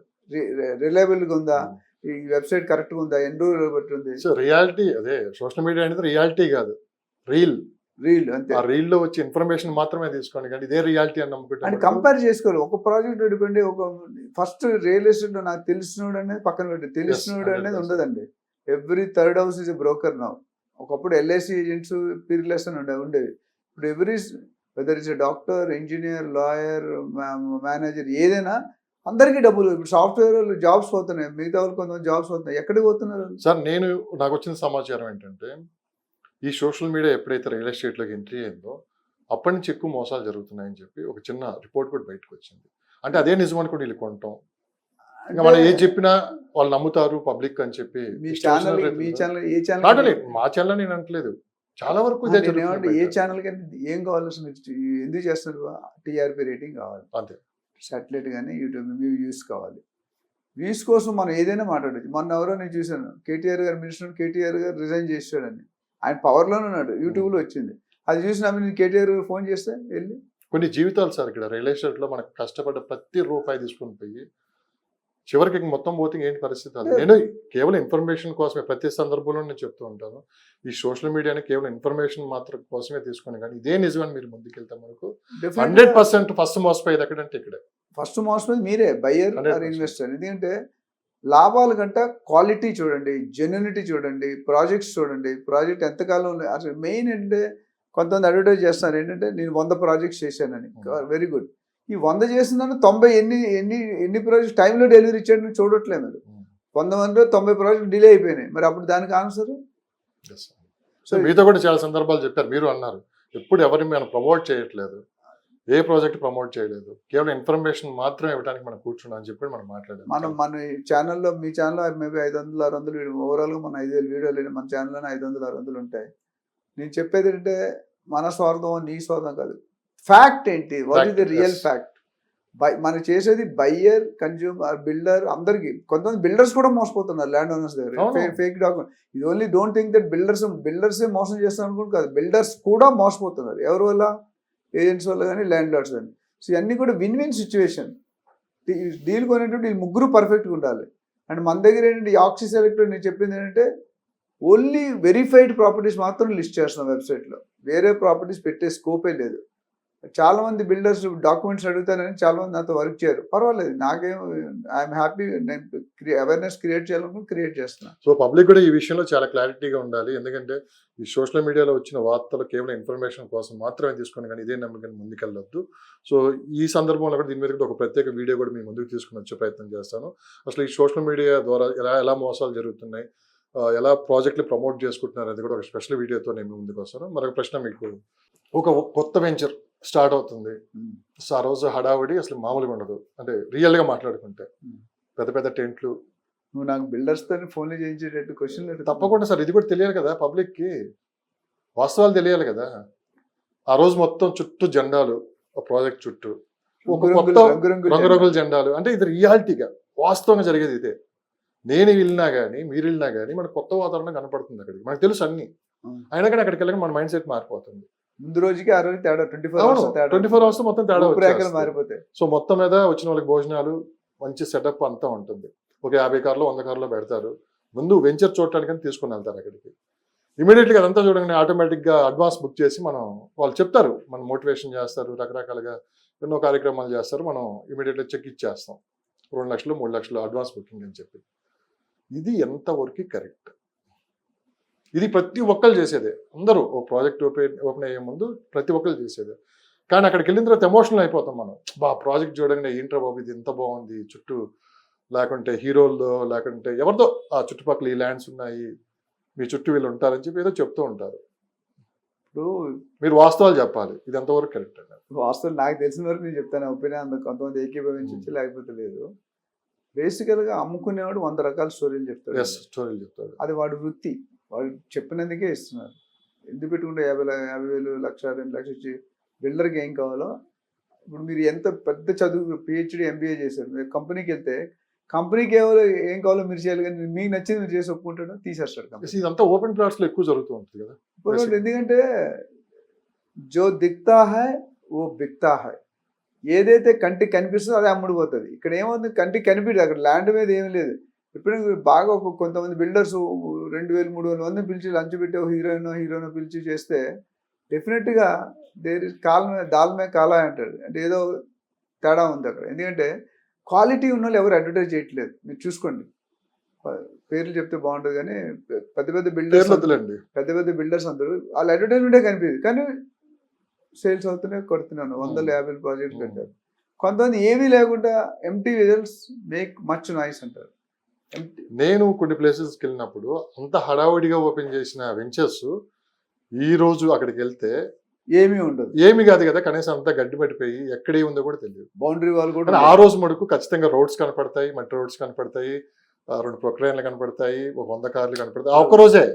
రిలయబుల్గా ఉందా, ఈ వెబ్సైట్ కరెక్ట్గా ఉందా, ఎన్ని రోజులు బట్టి ఉంది. సో రియాలిటీ, అదే సోషల్ మీడియా అనేది రియాలిటీ కాదు, రీల్ అంతే. ఆ రీల్ లో వచ్చే ఇన్ఫర్మేషన్ మాత్రమే తీసుకోండి, కానీ ఇదే రియాలిటీ అని అంటే నమ్ముకుంటే కంపేర్ చేసుకోవాలి. ఒక ప్రాజెక్ట్ డిపెండ్, ఒక ఫస్ట్ రియల్ ఎస్టేట్ నాకు తెలిసినోడు అనేది పక్కన పెట్టి, తెలిసినోడు అనేది ఉండదండి. Every third house is a broker now. ఒకప్పుడు ఎల్ఐసి ఏజెంట్స్ పీర్లెస్ అని ఉండేవి. ఇప్పుడు whether is a doctor, engineer, lawyer, manager, ఏదైనా అందరికీ డబ్బులు. ఇప్పుడు సాఫ్ట్వేర్ జాబ్స్ పోతున్నాయి, మిగతా వాళ్ళు కొంతమంది జాబ్స్ పోతున్నాయి. ఎక్కడికి పోతున్నారు సార్? నాకు వచ్చిన సమాచారం ఏంటంటే, ఈ సోషల్ మీడియా ఎప్పుడైతే రియల్ ఎస్టేట్లోకి ఎంట్రీ అయిందో అప్పటి నుంచి ఎక్కువ మోసాలు జరుగుతున్నాయని చెప్పి ఒక చిన్న రిపోర్ట్ కూడా బయటకు వచ్చింది. అంటే అదే నిజం అనుకోండి, వీళ్ళు కొంటాం, ఇంకా మనం ఏం చెప్పినా వాళ్ళు నమ్ముతారు పబ్లిక్ అని చెప్పి. మీ ఛానల్ ఏ ఛానల్, మా ఛానల్ నేను అనట్లేదు, చాలా వరకు ఇదే జరుగుతుంది. ఏ ఛానల్ కానీ ఏం కావాలి అసలు, ఎందుకు చేస్తున్నారు? టీఆర్పీ రేటింగ్ కావాలి, అంతే. సాటిలైట్ కానీ యూట్యూబ్ వ్యూస్ కావాలి. వ్యూస్ కోసం మనం ఏదైనా మాట్లాడచ్చు. మొన్న ఎవరో నేను చూశాను, కేటీఆర్ గారు మినిస్టర్, కేటీఆర్ గారు రిజైన్ చేశాడని. ఆయన పవర్లోనే ఉన్నాడు, యూట్యూబ్లో వచ్చింది. అది చూసిన నేను కేటీఆర్ గారు ఫోన్ చేస్తే వెళ్ళి. కొన్ని జీవితాలు సార్ ఇక్కడ రియల్ ఎస్టేట్లో మనకు కష్టపడ్డ ప్రతి రూపాయి తీసుకొని పోయి చివరికి ఇంక మొత్తం పోతే ఏంటి పరిస్థితి అది. నేను కేవలం ఇన్ఫర్మేషన్ కోసమే ప్రతి సందర్భంలో నేను చెప్తూ ఉంటాను. ఈ సోషల్ మీడియాని కేవలం ఇన్ఫర్మేషన్ మాత్రం కోసమే తీసుకుని, కానీ ఇదే నిజమని మీరు ముందుకెళ్తే మనకు 100% ఫస్ట్ మోసపోయేది ఎక్కడంటే ఇక్కడే. ఫస్ట్ మోసపోయేది మీరే, బయ్యర్ 100%. Are investor. ఎందుకంటే లాభాల కంటే క్వాలిటీ చూడండి, జెన్యునిటీ చూడండి, ప్రాజెక్ట్స్ చూడండి, ప్రాజెక్ట్ ఎంతకాలం ఉంది. అసలు మెయిన్ ఏంటంటే కొంతమంది అడ్వర్టైజ్ చేస్తున్నారు ఏంటంటే నేను 100 ప్రాజెక్ట్స్ చేశానని. Very good. ఈ 100 చేసిందని 90 ఎన్ని ప్రాజెక్ట్స్ టైంలో డెలివరీ ఇచ్చాడని చూడట్లేదు మీరు. 100 మందిలో 90 ప్రాజెక్ట్ డిలే అయిపోయినాయి. మరి అప్పుడు దానికి ఆన్సర్? సో మీతో కూడా చాలా సందర్భాలు చెప్పారు, మీరు అన్నారు ఎప్పుడు ఎవరిని మనం ప్రమోట్ చేయట్లేదు, ఏ ప్రాజెక్ట్ ప్రమోట్ చేయలేదు, కేవలం ఇన్ఫర్మేషన్ మాత్రమే ఇవ్వడానికి మనం కూర్చున్నాం అని చెప్పి మనం మాట్లాడాం. మన ఈ ఛానల్లో, మీ ఛానల్లో మేబీ 500-600 ఓవరాల్గా మన 5,000 వీడియోలు మన ఛానల్లోనే 500-600 ఉంటాయి. నేను చెప్పేది ఏంటంటే మన స్వార్థం, నీ స్వార్థం కాదు. ఫ్యాక్ట్ ఏంటి? What is the real fact? మనం చేసేది బయ్యర్, కన్జ్యూమర్, బిల్డర్ అందరికి. కొంతమంది బిల్డర్స్ కూడా మోసపోతున్నారు ల్యాండ్ ఓనర్స్ దగ్గర, ఫేక్ డాక్యుమెంట్. ఇది ఓన్లీ డోంట్ థింక్ దట్ బిల్డర్సే మోసం చేస్తారు అనుకుంటు కాదు, బిల్డర్స్ కూడా మోసపోతున్నారు. ఎవరి వల్ల? ఏజెంట్స్ వల్ల కానీ, ల్యాండ్ లార్డ్స్ కానీ. సో ఇవన్నీ కూడా విన్ విన్ సిచ్యువేషన్. డీల్ కొనేటప్పుడు వీళ్ళు ముగ్గురు పర్ఫెక్ట్గా ఉండాలి. అండ్ మన దగ్గర ఏంటంటే ఆక్సి సెలెక్టర్ నేను చెప్పింది ఏంటంటే ఓన్లీ వెరిఫైడ్ ప్రాపర్టీస్ మాత్రం లిస్ట్ చేస్తున్నాం వెబ్సైట్లో. వేరే ప్రాపర్టీస్ పెట్టే స్కోపే లేదు. చాలా మంది బిల్డర్స్ డాక్యుమెంట్స్ అడుగుతారని చాలా మంది నాతో వర్క్ చేయరు. పర్వాలేదు, నాకేం, ఐఎమ్ హ్యాపీ. నేను అవేర్నెస్ క్రియేట్ చేయాలనుకుని క్రియేట్ చేస్తున్నాను. సో పబ్లిక్ కూడా ఈ విషయంలో చాలా క్లారిటీగా ఉండాలి. ఎందుకంటే ఈ సోషల్ మీడియాలో వచ్చిన వార్తలు కేవలం ఇన్ఫర్మేషన్ కోసం మాత్రమే తీసుకుని, కానీ ఇదే నమ్మకం ముందుకెళ్ళొద్దు. సో ఈ సందర్భంలో కూడా దీని మీద ఒక ప్రత్యేక వీడియో కూడా మీ ముందుకు తీసుకుని వచ్చే ప్రయత్నం చేస్తాను. అసలు ఈ సోషల్ మీడియా ద్వారా ఎలా మోసాలు జరుగుతున్నాయి, ఎలా ప్రాజెక్టులు ప్రమోట్ చేసుకుంటున్నారు అది కూడా ఒక స్పెషల్ వీడియోతో నేను ముందుకు వస్తాను. మరొక ప్రశ్న, మీకు ఒక కొత్త వెంచర్ స్టార్ట్ అవుతుంది. సో ఆ రోజు హడావుడి అసలు మామూలుగా ఉండదు. అంటే రియల్గా మాట్లాడుకుంటే పెద్ద పెద్ద టెంట్లు. నువ్వు నాకు బిల్డర్స్తో ఫోన్లు చేయించేటట్టు క్వశ్చన్ తప్పకుండా సార్, ఇది కూడా తెలియాలి కదా పబ్లిక్కి, వాస్తవాలు తెలియాలి కదా. ఆ రోజు మొత్తం చుట్టూ జెండాలు, ప్రాజెక్ట్ చుట్టూ ఒక కొత్త రంగురంగుల జెండాలు. అంటే ఇది రియాలిటీగా వాస్తవంగా జరిగేది ఇదే. నేను వెళ్ళినా కానీ, మీరు వెళ్ళినా కానీ మనకు కొత్త వాతావరణం కనపడుతుంది అక్కడికి. మనకు తెలుసు అన్ని, అయినా కానీ అక్కడికి వెళ్ళగా మన మైండ్ సెట్ మారిపోతుంది. ముందు రోజుకి ఆ రోజు తేడా, 24 అవర్స్ మొత్తం తేడా మారిపోతాయి. సో మొత్తం మీద వచ్చిన వాళ్ళకి భోజనాలు, మంచి సెటప్ అంతా ఉంటుంది. ఒక 50 కార్లో 100 కార్లో పెడతారు. ముందు వెంచర్ చూడటానికి తీసుకుని వెళ్తారు అక్కడికి. ఇమీడియట్గా అదంతా చూడగానే ఆటోమేటిక్గా అడ్వాన్స్ బుక్ చేసి వాళ్ళు చెప్తారు, మనం మోటివేషన్ చేస్తారు, రకరకాలుగా ఎన్నో కార్యక్రమాలు చేస్తారు. మనం ఇమీడియట్గా చెక్ ఇచ్చేస్తాం, 2 లక్షలు 3 లక్షలు అడ్వాన్స్ బుకింగ్ అని చెప్పి. ఇది ఎంతవరకు కరెక్ట్? ఇది ప్రతి ఒక్కరు చేసేదే. అందరూ ఓ ప్రాజెక్ట్ ఓపెన్ అయ్యే ముందు ప్రతి ఒక్కరు చేసేదే. కానీ అక్కడికి వెళ్ళిన తర్వాత ఎమోషనల్ అయిపోతాం మనం. ప్రాజెక్ట్ చూడగానే ఏంట్రా బాబు ఇది ఎంత బాగుంది, చుట్టూ లేకుంటే హీరోలతో లేకుంటే ఎవరితో ఆ చుట్టుపక్కల ఈ ల్యాండ్స్ ఉన్నాయి, మీ చుట్టూ వీళ్ళు ఉంటారని చెప్పి ఏదో చెప్తూ ఉంటారు. ఇప్పుడు మీరు వాస్తవాలు చెప్పాలి, ఇది ఎంతవరకు కరెక్ట్ అండి? వాస్తవాలు నాకు తెలిసిన వరకు నేను చెప్తాను. ఒపీనియన్ కొంతమంది ఏకీభవించవచ్చు, లేకపోతే లేదు. బేసికల్గా అమ్ముకునేవాడు 100 రకాల స్టోరీలు చెప్తాడు. అది వాడి వృత్తి, వాడు చెప్పినందుకే ఇస్తున్నారు. ఎందుకు పెట్టుకుంటే 50,000, 1,00,000, 2,00,000 ఇచ్చి బిల్డర్కి ఏం కావాలో. ఇప్పుడు మీరు ఎంత పెద్ద చదువు, PhD MBA చేశారు, మీరు కంపెనీకి వెళ్తే కంపెనీకి ఏం కావాలో మీరు చేయాలి, కానీ మీకు నచ్చింది మీరు చేసి ఒప్పుకుంటాడు, తీసేస్తాడు. ఇదంతా ఓపెన్ ప్లాట్స్ లో ఎక్కువ జరుగుతూ ఉంటుంది కదా. ఎందుకంటే జో దిక్తా హై ఓ బిక్తా హై. ఏదైతే కంటికి కనిపిస్తుందో అదే అమ్ముడుపోతుంది. ఇక్కడ ఏమవుతుంది, కంటికి కనిపించదు, అక్కడ ల్యాండ్ మీద ఏం లేదు. ఇప్పుడు బాగా కొంతమంది బిల్డర్స్ 2,000-3,000 మందిని పిలిచి లంచ్ పెట్టి హీరోయిన్ పిలిచి చేస్తే డెఫినెట్గా దాల్మే కాలా అంటాడు. అంటే ఏదో తేడా ఉంది అక్కడ. ఎందుకంటే క్వాలిటీ ఉన్న వాళ్ళు ఎవరు అడ్వర్టైజ్ చేయట్లేదు. మీరు చూసుకోండి, పేర్లు చెప్తే బాగుంటుంది కానీ పెద్ద బిల్డర్స్ అందరూ వాళ్ళ అడ్వర్టైజ్మెంటే కనిపించదు, కానీ సేల్స్ అవుతున్నాయి, కొడుతున్నాను. 150 ప్రాజెక్ట్స్ కట్టారు. కొంతమంది ఏమీ లేకుండా empty results make much noise అంటారు. నేను కొన్ని ప్లేసెస్కి వెళ్ళినప్పుడు అంత హడావుడిగా ఓపెన్ చేసిన వెంచర్స్ ఈ రోజు అక్కడికి వెళ్తే ఏమీ ఉండదు, ఏమి కాదు కదా, కనీసం అంతా గడ్డి పట్టిపోయి ఎక్కడ ఏముందో కూడా తెలియదు. బౌండరీ వాల్ కూడా ఆ రోజు మటుకు ఖచ్చితంగా రోడ్స్ కనపడతాయి, మట్టి రోడ్స్ కనపడతాయి, 2 ప్రొక్లైన్లు కనపడతాయి, ఒక 100 కార్లు కనపడతాయి. ఆ ఒక్క రోజే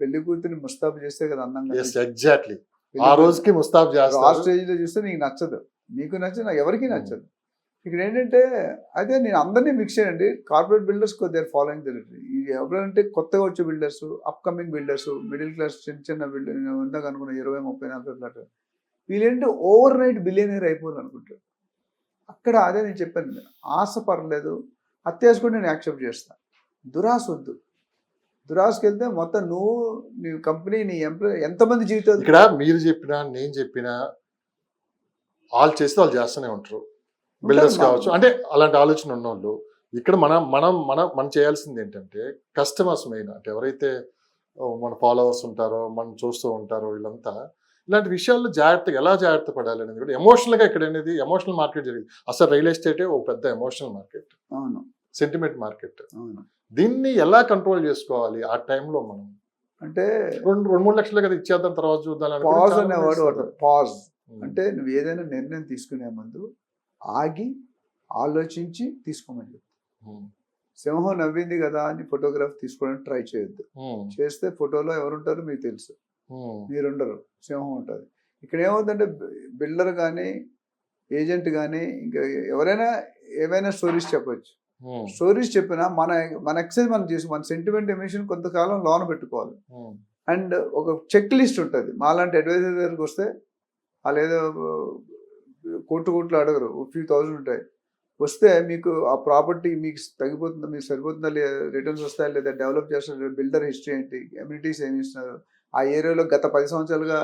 పెళ్లి కూతురిని ముస్తాబు చేస్తే కదా అందంగా. ఎగ్జాక్ట్లీ, ఆ రోజుకి ముస్తాబు చేస్తారు. ఆ స్టేజ్ లో చూస్తే నీకు నచ్చదు, నీకు నచ్చదు, నాకు ఎవరికి నచ్చదు. ఇక్కడ ఏంటంటే అదే నేను అందరినీ మిక్స్ చేయండి. Corporate builders they are following the territory. ఎవరంటే కొత్తగా వచ్చే builders, upcoming builders, middle class చిన్న బిల్డర్ ఉందాక అనుకున్న 20, 30, 40 ఫ్లాట్, వీళ్ళేంటి ఓవర్ నైట్ బిలియనీర్ అయిపోవాలి అనుకుంటారు. అక్కడ అదే నేను చెప్పాను, ఆశ పర్లేదు, అత్తేసుకుంటే నేను యాక్సెప్ట్ చేస్తాను. దురాశ వద్దు. దురాశకి వెళ్తే మొత్తం నువ్వు, నీ కంపెనీ, నీ ఎంప్లాయ్, ఎంతమంది జీవితాలు. ఇక్కడ మీరు చెప్పినా నేను చెప్పినా వాళ్ళు చేస్తే వాళ్ళు చేస్తూనే ఉంటారు. బిల్డర్స్ కావచ్చు, అంటే అలాంటి ఆలోచన ఉన్నోళ్ళు. ఇక్కడ మనం మనం మనం మనం చేయాల్సింది ఏంటంటే కస్టమర్స్ మెయిన్, అంటే ఎవరైతే మన ఫాలోవర్స్ ఉంటారో, మనం చూస్తూ ఉంటారో, వీళ్ళంతా ఇలాంటి విషయాల్లో జాగ్రత్తగా ఎలా జాగ్రత్త పడాలి అనేది కూడా ఎమోషనల్గా ఇక్కడ అనేది ఎమోషనల్ మార్కెట్ జరిగింది. అసలు రియల్ ఎస్టేటే ఒక పెద్ద ఎమోషనల్ మార్కెట్, అవును, సెంటిమెంట్ మార్కెట్. అవును. దీన్ని ఎలా కంట్రోల్ చేసుకోవాలి ఆ టైంలో మనం? అంటే 2-3 లక్షలు కదా ఇచ్చేద్దాం తర్వాత చూద్దాం. పాజ్ అనేవాడు వాడు. పాజ్ అంటే నువ్వు ఏదైనా నిర్ణయం తీసుకునే ముందు ఆగి ఆలోచించి తీసుకోమని చెప్పు. సింహం నవ్వింది కదా అని ఫోటోగ్రాఫ్ తీసుకోవడానికి ట్రై చేయొద్దు. చేస్తే ఫోటోలో ఎవరుంటారో మీకు తెలుసు, మీరుండరు, సింహం ఉంటుంది. ఇక్కడ ఏమవుతుందంటే బిల్డర్ కానీ, ఏజెంట్ కానీ, ఇంకా ఎవరైనా ఏమైనా స్టోరీస్ చెప్పొచ్చు. స్టోరీస్ చెప్పినా మన మన ఎక్సైజ్ మనం చేసి మన సెంటిమెంట్ ఎమిషన్ కొంతకాలం లోన పెట్టుకోవాలి. అండ్ ఒక చెక్ లిస్ట్ ఉంటుంది. మాలాంటి అడ్వైజర్ దగ్గరికి వస్తే వాళ్ళు ఏదో కోట్లు అడగరు, ఫ్యూ థౌజండ్ ఉంటాయి. వస్తే మీకు ఆ ప్రాపర్టీ మీకు తగ్గిపోతుందా, మీకు సరిపోతుందా, లేదా రిటర్న్స్ వస్తాయా, లేదా డెవలప్ చేస్తారు, బిల్డర్ హిస్టరీ ఏంటి, ఎమ్యూనిటీస్ ఏమి ఇస్తున్నారు, ఆ ఏరియాలో గత 10 సంవత్సరాలుగా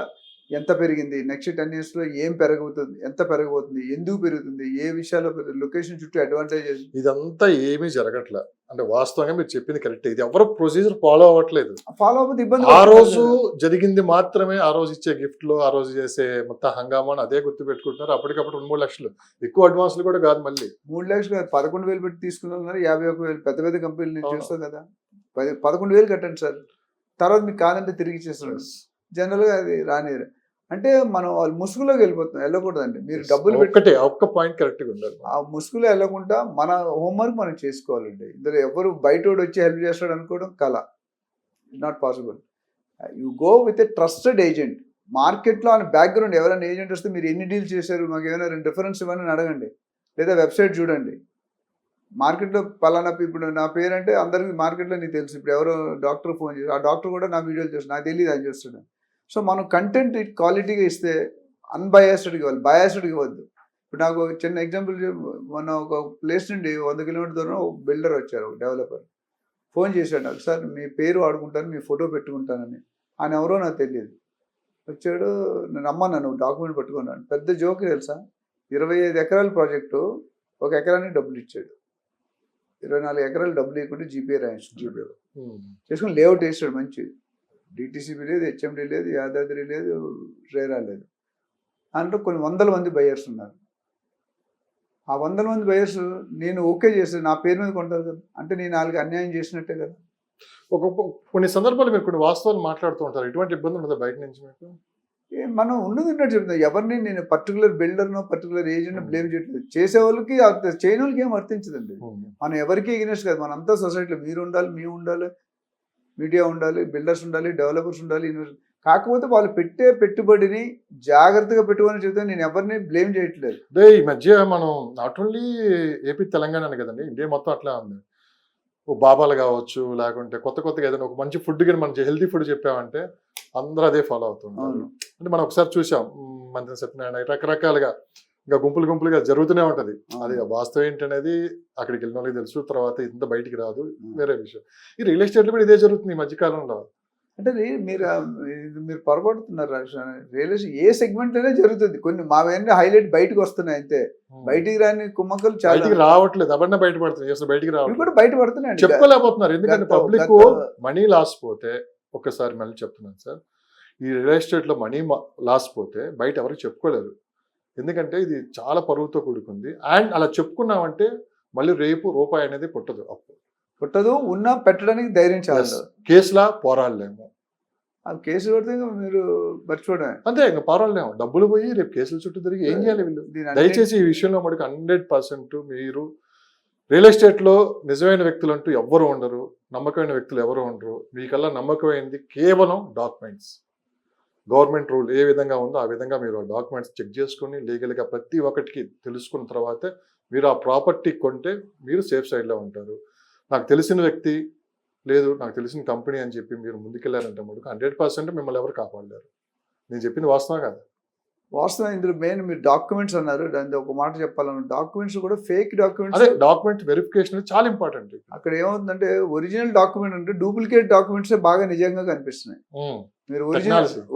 ఎంత పెరిగింది, నెక్స్ట్ 10 yearsలో ఏం పెరగబోతుంది, ఎంత పెరగబోతుంది, ఎందుకు పెరుగుతుంది, ఏ విషయాల్లో లొకేషన్ చుట్టూ అడ్వాంటేజెస్. ఇదంతా ఏమీ జరగట్లే. అంటే వాస్తవంగా మీరు చెప్పింది కరెక్ట్. ఇది ఎవరు ప్రొసీజర్ ఫాలో అవ్వట్లేదు. ఫాలో అవ్వదు, ఇబ్బంది. ఆ రోజు జరిగింది మాత్రమే, ఆ రోజు ఇచ్చే గిఫ్ట్లు, ఆ రోజు చేసే మొత్తం హంగామాను అదే గుర్తు పెట్టుకుంటున్నారు. అప్పటికప్పుడు 2-3 లక్షలు, ఎక్కువ అడ్వాన్స్లు కూడా కాదు. మళ్ళీ 3 లక్షలు 11,000 పెట్టి తీసుకున్నారు. 51,000 పెద్ద పెద్ద కంపెనీలు నేను చూస్తాను కదా. 11,000 కట్టండి సార్, తర్వాత మీకు కాదంటే తిరిగి ఇచ్చేస్తున్నాడు. జనరల్గా అది రానిరు. అంటే మనం వాళ్ళు ముసుగులోకి వెళ్ళకూడదండి. మీరు డబ్బులు పెట్టి ఒక్క పాయింట్ కరెక్ట్గా ఉండాలి. ఆ ముసుగులో వెళ్ళకుండా మన హోంవర్క్ మనం చేసుకోవాలండి. ఇందులో ఎవరు బయటోడు వచ్చి హెల్ప్ చేస్తాడు అనుకోవడం కళ, not possible. You go with a trusted agent. మార్కెట్లో ఆయన బ్యాక్గ్రౌండ్ ఎవరైనా ఏజెంట్ వస్తే మీరు ఎన్ని డీల్ చేశారు, మాకు ఏమైనా 2 రిఫరెన్స్ ఇవ్వని అడగండి, లేదా వెబ్సైట్ చూడండి. మార్కెట్లో పలానా ఇప్పుడు నా పేరు అంటే అందరికీ మార్కెట్లో నీకు తెలుసు. ఇప్పుడు ఎవరో డాక్టర్ ఫోన్ చేసి, ఆ డాక్టర్ కూడా నా వీడియోలు చూస్తాడు, నాకు తెలియదు ఆయన చూస్తాడు. సో మనం కంటెంట్ క్వాలిటీగా ఇస్తే అన్బయాస్డ్గా ఇవ్వాలి, బయాస్డ్గా ఇవ్వద్దు. ఇప్పుడు నాకు ఒక చిన్న ఎగ్జాంపుల్, మొన్న ఒక ప్లేస్ నుండి 100 కిలోమీటర్ దూరం ఒక బిల్డర్ వచ్చారు, ఒక డెవలపర్. ఫోన్ చేశాడు నాకు, సార్ మీ పేరు వాడుకుంటాను, మీ ఫోటో పెట్టుకుంటానని. ఆయన ఎవరో నాకు తెలియదు. వచ్చాడు, నేను అమ్మా నువ్వు డాక్యుమెంట్ పట్టుకున్నాను. పెద్ద జోక్ తెలుసా, 25 ఎకరాల ప్రాజెక్టు 1 ఎకరానికి డబ్బులు ఇచ్చాడు. 24 ఎకరాలు డబ్బులు ఇవ్వకుండా జీపీఏ రాయించుకున్నాడు. చేసుకుని లేఅవుట్ వేసాడు మంచి. డిటీసీబీ లేదు, హెచ్ఎండి లేదు, యాదాద్రి లేదు, రేరా లేదు. అందులో కొన్ని 100 మంది బయర్స్ ఉన్నారు. ఆ 100 మంది బయర్స్ నేను ఓకే చేస్తే నా పేరు మీద కొంటారు కదా, అంటే నేను వాళ్ళకి అన్యాయం చేసినట్టే కదా. కొన్ని సందర్భాలు మీరు కొన్ని వాస్తవాలు మాట్లాడుతూ ఉంటారు. ఎటువంటి ఇబ్బంది ఉండదు బయట నుంచి మీకు? మనం ఉన్నది ఉన్నట్టు చెప్తాం. ఎవరిని నేను పర్టికులర్ బిల్డర్నో పర్టికులర్ ఏజెంట్నో బ్లేమ్ చేయట్లేదు. చేసే వాళ్ళకి చేయని వాళ్ళకి ఏం వర్తించదండి. మనం ఎవరికి ఎగ్నెస్ట్ కాదు, మనంతా సొసైటీలో మీరు ఉండాలి, మేము ఉండాలి, మీడియా ఉండాలి, బిల్డర్స్ ఉండాలి, డెవలపర్స్ ఉండాలి, ఇన్వెస్టర్. కాకపోతే వాళ్ళు పెట్టే పెట్టుబడిని జాగ్రత్తగా పెట్టుకొని చెప్తే నేను ఎవరిని బ్లేమ్ చేయట్లేదు. ఈ మధ్య మనం నాట్ ఓన్లీ ఏపీ తెలంగాణ కదండి, ఇండియా మొత్తం అట్లా ఉంది. ఓ బాబాలు కావచ్చు, లేకుంటే కొత్తగా ఏదైనా ఒక మంచి ఫుడ్ కానీ మనం హెల్తీ ఫుడ్ చెప్పామంటే అందరూ అదే ఫాలో అవుతుంటారు. అంటే మనం ఒకసారి చూసాం, మంత్రి సత్యనారాయణ రకరకాలుగా ఇంకా గుంపులుగా జరుగుతూనే ఉంటది. అది వాస్తవం ఏంటనేది అక్కడికి వెళ్ళిన వాళ్ళకి తెలుసు, తర్వాత ఇంత బయటికి రాదు, వేరే విషయం. ఈ రియల్ ఎస్టేట్ లో కూడా ఇదే జరుగుతుంది ఈ మధ్యకాలంలో. అంటే మీరు పొరపడుతున్నారు. రియల్ ఎస్టేట్ ఏ సెగ్మెంట్ లోనే జరుగుతుంది. కొన్ని మావన్నీ హైలైట్ బయటకు వస్తున్నాయి అంతే, బయటికి రాని కుమ్మక్కలు చాలా రావట్లేదు. ఎవరన్నా బయటపడుతున్నాయి, అసలు బయటికి రావట్లేదు, బయటపడుతున్నాయి, చెప్పుకోలేకపోతున్నారు. ఎందుకంటే పబ్లిక్ మనీ లాస్ పోతే, ఒక్కసారి మళ్ళీ చెప్తున్నాను సార్, ఈ రియల్ ఎస్టేట్ లో మనీ లాస్ పోతే బయట ఎవరికి చెప్పుకోలేరు. ఎందుకంటే ఇది చాలా పరువుతో కూడుకుంది. అండ్ అలా చెప్పుకున్నామంటే మళ్ళీ రేపు రూపాయి అనేది పుట్టదు, ఉన్నా పెట్టడానికి ధైర్యం చాలా. కేసులా పోరాడలేము, కేసు పడితే మీరు మర్చిపోవడమే అంతే, ఇంకా పోరాడలేము. డబ్బులు పోయి రేపు కేసుల చుట్టూ తిరిగి ఏం చేయాలి వీళ్ళు? దయచేసి ఈ విషయంలో మనకి 100% మీరు రియల్ ఎస్టేట్ లో నిజమైన వ్యక్తులు అంటూ ఎవరు ఉండరు, నమ్మకమైన వ్యక్తులు ఎవరు ఉండరు. మీకల్లా నమ్మకమైంది కేవలం డాక్యుమెంట్స్. గవర్నమెంట్ రూల్ ఏ విధంగా ఉందో ఆ విధంగా మీరు ఆ డాక్యుమెంట్స్ చెక్ చేసుకుని లీగల్గా ప్రతి ఒక్కటికి తెలుసుకున్న తర్వాతే మీరు ఆ ప్రాపర్టీ కొంటే మీరు సేఫ్ సైడ్లో ఉంటారు. నాకు తెలిసిన వ్యక్తి లేదు, నాకు తెలిసిన కంపెనీ అని చెప్పి మీరు ముందుకెళ్ళారంటే మటుకు 100% మిమ్మల్ని ఎవరు కాపాడలేరు. నేను చెప్పింది వాస్తవం కాదు. వాస్తవం ఇందులో మెయిన్ మీరు డాక్యుమెంట్స్ అన్నారు, దాని ఒక మాట చెప్పాలన్న డాక్యుమెంట్స్ కూడా ఫేక్ అదే డాక్యుమెంట్స్. డాక్యుమెంట్ వెరిఫికేషన్ చాలా ఇంపార్టెంట్. అక్కడ ఏమవుతుందంటే ఒరిజినల్ డాక్యుమెంట్ అంటే డూప్లికేట్ డాక్యుమెంట్స్ బాగా నిజంగా కనిపిస్తున్నాయి. మీరు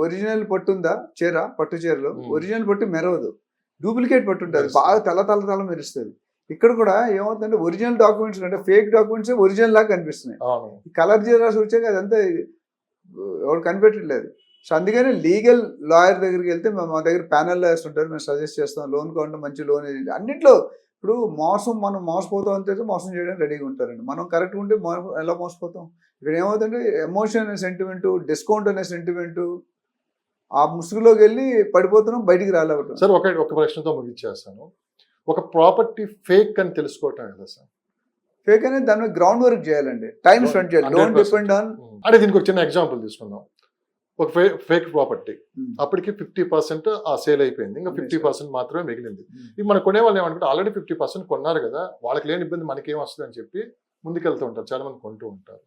ఒరిజినల్ పట్టు ఉందా చీర, పట్టు చీరలో ఒరిజినల్ పట్టు మెరవదు, డూప్లికేట్ పట్టు ఉంటుంది, బాగా తల మెరుస్తుంది. ఇక్కడ కూడా ఏమవుతుందంటే ఒరిజినల్ డాక్యుమెంట్స్ అంటే ఫేక్ డాక్యుమెంట్స్ ఒరిజినల్ లాగా కనిపిస్తున్నాయి. కలర్ జీరాస్ వచ్చాక అదంతా ఎవరు కనిపెట్టట్లేదు. సో అందుకని లీగల్ లాయర్ దగ్గరికి వెళ్తే మా దగ్గర ప్యానల్ లాయర్స్ ఉంటారు, మేము సజెస్ట్ చేస్తాం. లోన్ కావాలంటే మంచి లోన్ అన్నింటిలో. ఇప్పుడు మనం మోసపోతాం అంతే, మోసం చేయడానికి రెడీగా ఉంటారండి. మనం కరెక్ట్గా ఉంటే ఎలా మోసపోతాం? ఇక్కడ ఏమవుతుందంటే ఎమోషన్ అనే సెంటిమెంటు, డిస్కౌంట్ అనే సెంటిమెంటు, ఆ ముసుగులోకి వెళ్ళి పడిపోతున్నాం, బయటికి రాలేకపోతాం. సార్ ఒక ప్రశ్నతో ముగించేస్తాను. ఒక ప్రాపర్టీ ఫేక్ అని తెలుసుకోవటం కదా సార్? ఫేక్ అనేది దాని మీద గ్రౌండ్ వర్క్ చేయాలండి, టైం స్పెండ్ చేయాలి. Don't depend on. అంటే దీనికి ఒక చిన్న ఎగ్జాంపుల్ తీసుకుందాం. ఒక ఫేక్ ప్రాపర్టీ అప్పటికి 50% ఆ సేల్ అయిపోయింది, ఇంకా 50% మాత్రమే మిగిలింది. ఇవి మన కొనే వాళ్ళు ఏమనుకుంటే ఆల్రెడీ 50% కొన్నారు కదా, వాళ్ళకి లేని ఇబ్బంది మనకేం వస్తుంది అని చెప్పి ముందుకెళ్తూ ఉంటారు, చాలా మంది కొంటూ ఉంటారు.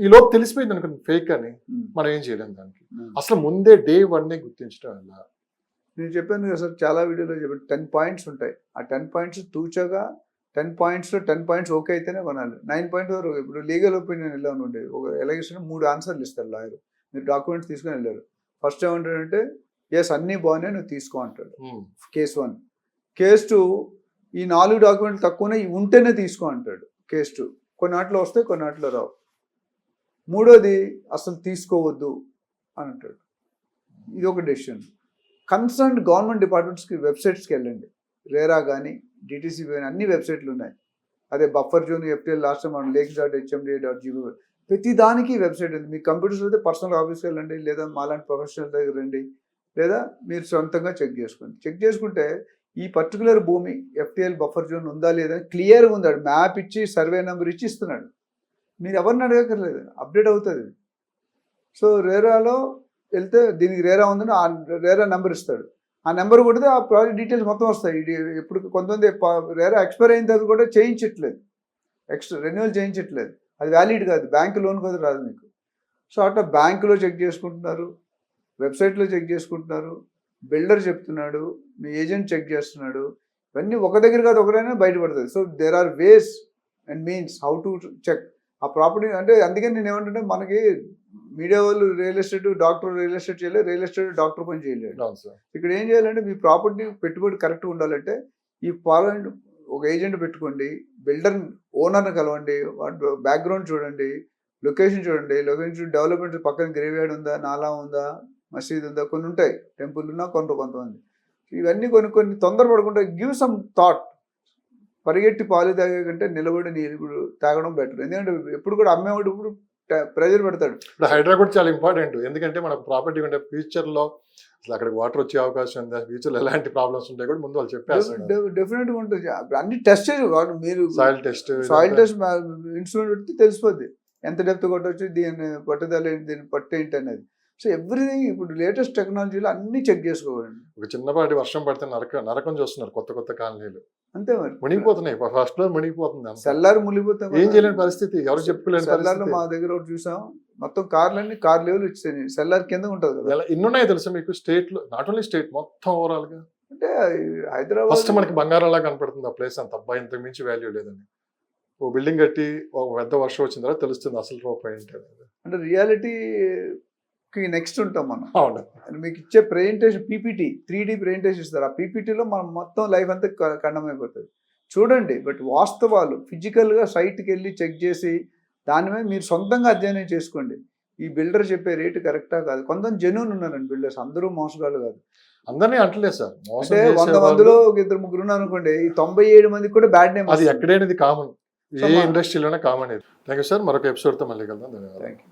ఈ లోపు తెలిసిపోయింది అనుకోండి ఫేక్ అని, మనం ఏం చేయలేము దానికి. అసలు ముందే డే 1 గుర్తించడం వల్ల. నేను చెప్పాను కదా సార్, చాలా వీడియోలో చెప్పాను 10 పాయింట్స్ ఉంటాయి. ఆ 10 పాయింట్స్ తూచగా 10 పాయింట్స్లో 10 పాయింట్స్ ఓకే అయితేనే కొనాలి. 9 పాయింట్ వరకు ఇప్పుడు లీగల్ ఒపీనియన్ ఎలా ఉండేది, ఒక ఎలగేషన్ 3 ఆన్సర్లు ఇస్తారు లాయర్. మీరు డాక్యుమెంట్స్ తీసుకొని వెళ్ళారు, ఫస్ట్ ఏమంటాడంటే ఎస్ అన్నీ బాగున్నాయి నువ్వు తీసుకో అంటాడు. కేస్ 1. కేస్ 2 ఈ 4 డాక్యుమెంట్లు తక్కువనే ఉంటేనే తీసుకో అంటాడు. కేస్ 2 కొన్ని వాటిలో వస్తాయి, కొన్ని వాటిలో రావు. 3వది అసలు తీసుకోవద్దు అని అంటాడు. ఇది ఒక డెసిషన్. కన్సర్న్ గవర్నమెంట్ డిపార్ట్మెంట్స్కి వెబ్సైట్స్కి వెళ్ళండి, రేరా కానీ డిటీసీ కానీ అన్ని వెబ్సైట్లు ఉన్నాయి. అదే buffer zone, FTL, last time మనం lakes.hmda.gov, ప్రతి దానికి వెబ్సైట్ ఉంది. మీ కంప్యూటర్స్ అయితే పర్సనల్ ఆఫీస్కి వెళ్ళండి, లేదా మాలాంటి ప్రొఫెషనల్ దగ్గర రండి, లేదా మీరు సొంతంగా చెక్ చేసుకోండి. చెక్ చేసుకుంటే ఈ పర్టికులర్ భూమి FTL బఫర్ జోన్ ఉందా లేదా క్లియర్గా ఉందాడు, మ్యాప్ ఇచ్చి సర్వే నెంబర్ ఇచ్చి ఇస్తున్నాడు. మీరు ఎవరిని అడగక్కర్లేదు, అప్డేట్ అవుతుంది. సో రేరాలో వెళ్తే దీనికి రేరా ఉందని ఆ రేరా నెంబర్ ఇస్తాడు, ఆ నెంబర్ కొడితే ఆ ప్రాజెక్ట్ డీటెయిల్స్ మొత్తం వస్తాయి. ఇప్పుడు కొంతమంది రేరా ఎక్స్పైర్ అయిన తర్వాత కూడా చేయించట్లేదు, రెన్యువల్ చేయించట్లేదు, అది వ్యాలిడ్ కాదు, బ్యాంక్ లోన్ కూడా రాదు మీకు. సో అట్లా బ్యాంకులో చెక్ చేసుకుంటున్నారు, వెబ్సైట్లో చెక్ చేసుకుంటున్నారు, బిల్డర్ చెప్తున్నాడు, మీ ఏజెంట్ చెక్ చేస్తున్నాడు. ఇవన్నీ ఒక దగ్గర కాదు, ఒకరైనా బయటపడుతుంది. So there are ways and means how to check ఆ ప్రాపర్టీ. అంటే అందుకని నేను ఏమంటే మనకి మీడియా వాళ్ళు real estate doctor real estate చేయలేదు, రియల్ ఎస్టేట్ డాక్టర్ పని చేయలేదు. ఇక్కడ ఏం చేయాలంటే మీ ప్రాపర్టీ పెట్టుబడి కరెక్ట్గా ఉండాలంటే ఈ ఫాలోయింగ్ ఒక ఏజెంట్ పెట్టుకోండి, బిల్డర్ ఓనర్ని కలవండి, బ్యాక్గ్రౌండ్ చూడండి, లొకేషన్ చూడండి, లొకేషన్ డెవలప్మెంట్ పక్కన గ్రేవ్యార్డ్ ఉందా, నాలా ఉందా, మసీద్ ఉందా, కొన్ని ఉంటాయి, టెంపుల్ ఉన్నా కొంతమంది. ఇవన్నీ కొన్ని తొందరపడకుండా గివ్ సమ్ థాట్. పరిగెట్టి పాలు తాగే కంటే నిలబడి నీరు తాగడం బెటర్. ఎందుకంటే ఎప్పుడు కూడా అమ్మేవాడు ఇప్పుడు ప్రెజర్ పెడతాడు. ఇప్పుడు హైడ్రా కూడా చాలా ఇంపార్టెంట్, ఎందుకంటే మనకు ప్రాపర్టీ ఉంటే ఫ్యూచర్లో అసలు అక్కడికి వాటర్ వచ్చే అవకాశం ఉందా, ఫ్యూచర్లో ఎలాంటి ప్రాబ్లమ్స్ ఉంటాయి కూడా ముందు వాళ్ళు చెప్పేస్తారు. డెఫినెట్గా ఉంటుంది. అన్ని టెస్ట్ చేయరు మీరు, సాయిల్ టెస్ట్ ఇన్స్ట్రుమెంట్ పెడితే తెలిసిపోద్ది ఎంత డెప్త్ కొట్టవచ్చు, దీని పట్టుదల ఏంటి, దీని పట్టు ఏంటి అనేది. సో ఎవ్రీథింగ్ ఇప్పుడు లేటెస్ట్ టెక్నాలజీలో అన్ని చెక్ చేసుకోవాలండి. ఒక చిన్నపాటి వర్షం పడితే నరకం చూస్తున్నారు కొత్త కాలనీలు, అంతే మరి మునిగిపోతున్నాయి. ఫస్ట్ ఫ్లోర్ మునిగిపోతుంది, సెల్లార్ మునిగిపోతాం, ఏం చేయలేని పరిస్థితి, ఎవరు చెప్పుకోలేని. సెల్లార్లో మా దగ్గర ఒకటి చూసాం, మొత్తం కార్లన్నీ కార్ లెవెల్ ఇచ్చాయి, సెల్లార్ కింద ఉంటుంది కదా. ఎన్ని ఉన్నాయో తెలుసా మీకు స్టేట్ లో? నాట్ ఓన్లీ స్టేట్, మొత్తం ఓవరాల్ గా. అంటే హైదరాబాద్ ఫస్ట్ మనకి బంగారంలా కనపడుతుంది ఆ ప్లేస్, అంత అబ్బాయి ఇంతకు మించి వాల్యూ లేదని. ఓ బిల్డింగ్ కట్టి ఒక పెద్ద వర్షం వచ్చిన తర్వాత తెలుస్తుంది అసలు రూపాయి ఏంటి. అంటే రియాలిటీకి నెక్స్ట్ ఉంటాం మనం. అవును, మీకు ఇచ్చే ప్రెజెంటేషన్ PPT 3D ప్రెజెంటేషన్ ఇస్తారు, ఆ PPTలో మనం మొత్తం లైఫ్ అంతా ఖండమైపోతుంది. చూడండి, బట్ వాస్తవాలు ఫిజికల్గా సైట్కి వెళ్ళి చెక్ చేసి దాని మీద మీరు సొంతంగా అధ్యయనం చేసుకోండి. ఈ బిల్డర్ చెప్పే రేటు కరెక్టా కాదు. కొంతమంది జెన్యూన్ ఉన్నారండి బిల్డర్స్, అందరూ మోసగాళ్ళు కాదు. అందరినీ అంటలేదు సార్, అంటే 100 మందిలో 2-3 ఉన్నారు అనుకోండి, ఈ 97 మందికి కూడా బ్యాడ్ నేమ్. అది ఎక్కడైనా కామన్, ఏ ఇండస్ట్రీలోనే కామన్. థ్యాంక్ యూ సార్, మరొక ఎపిసోడ్తో మళ్ళీ కలుద్దాం. ధన్యవాదాలు. Thank you.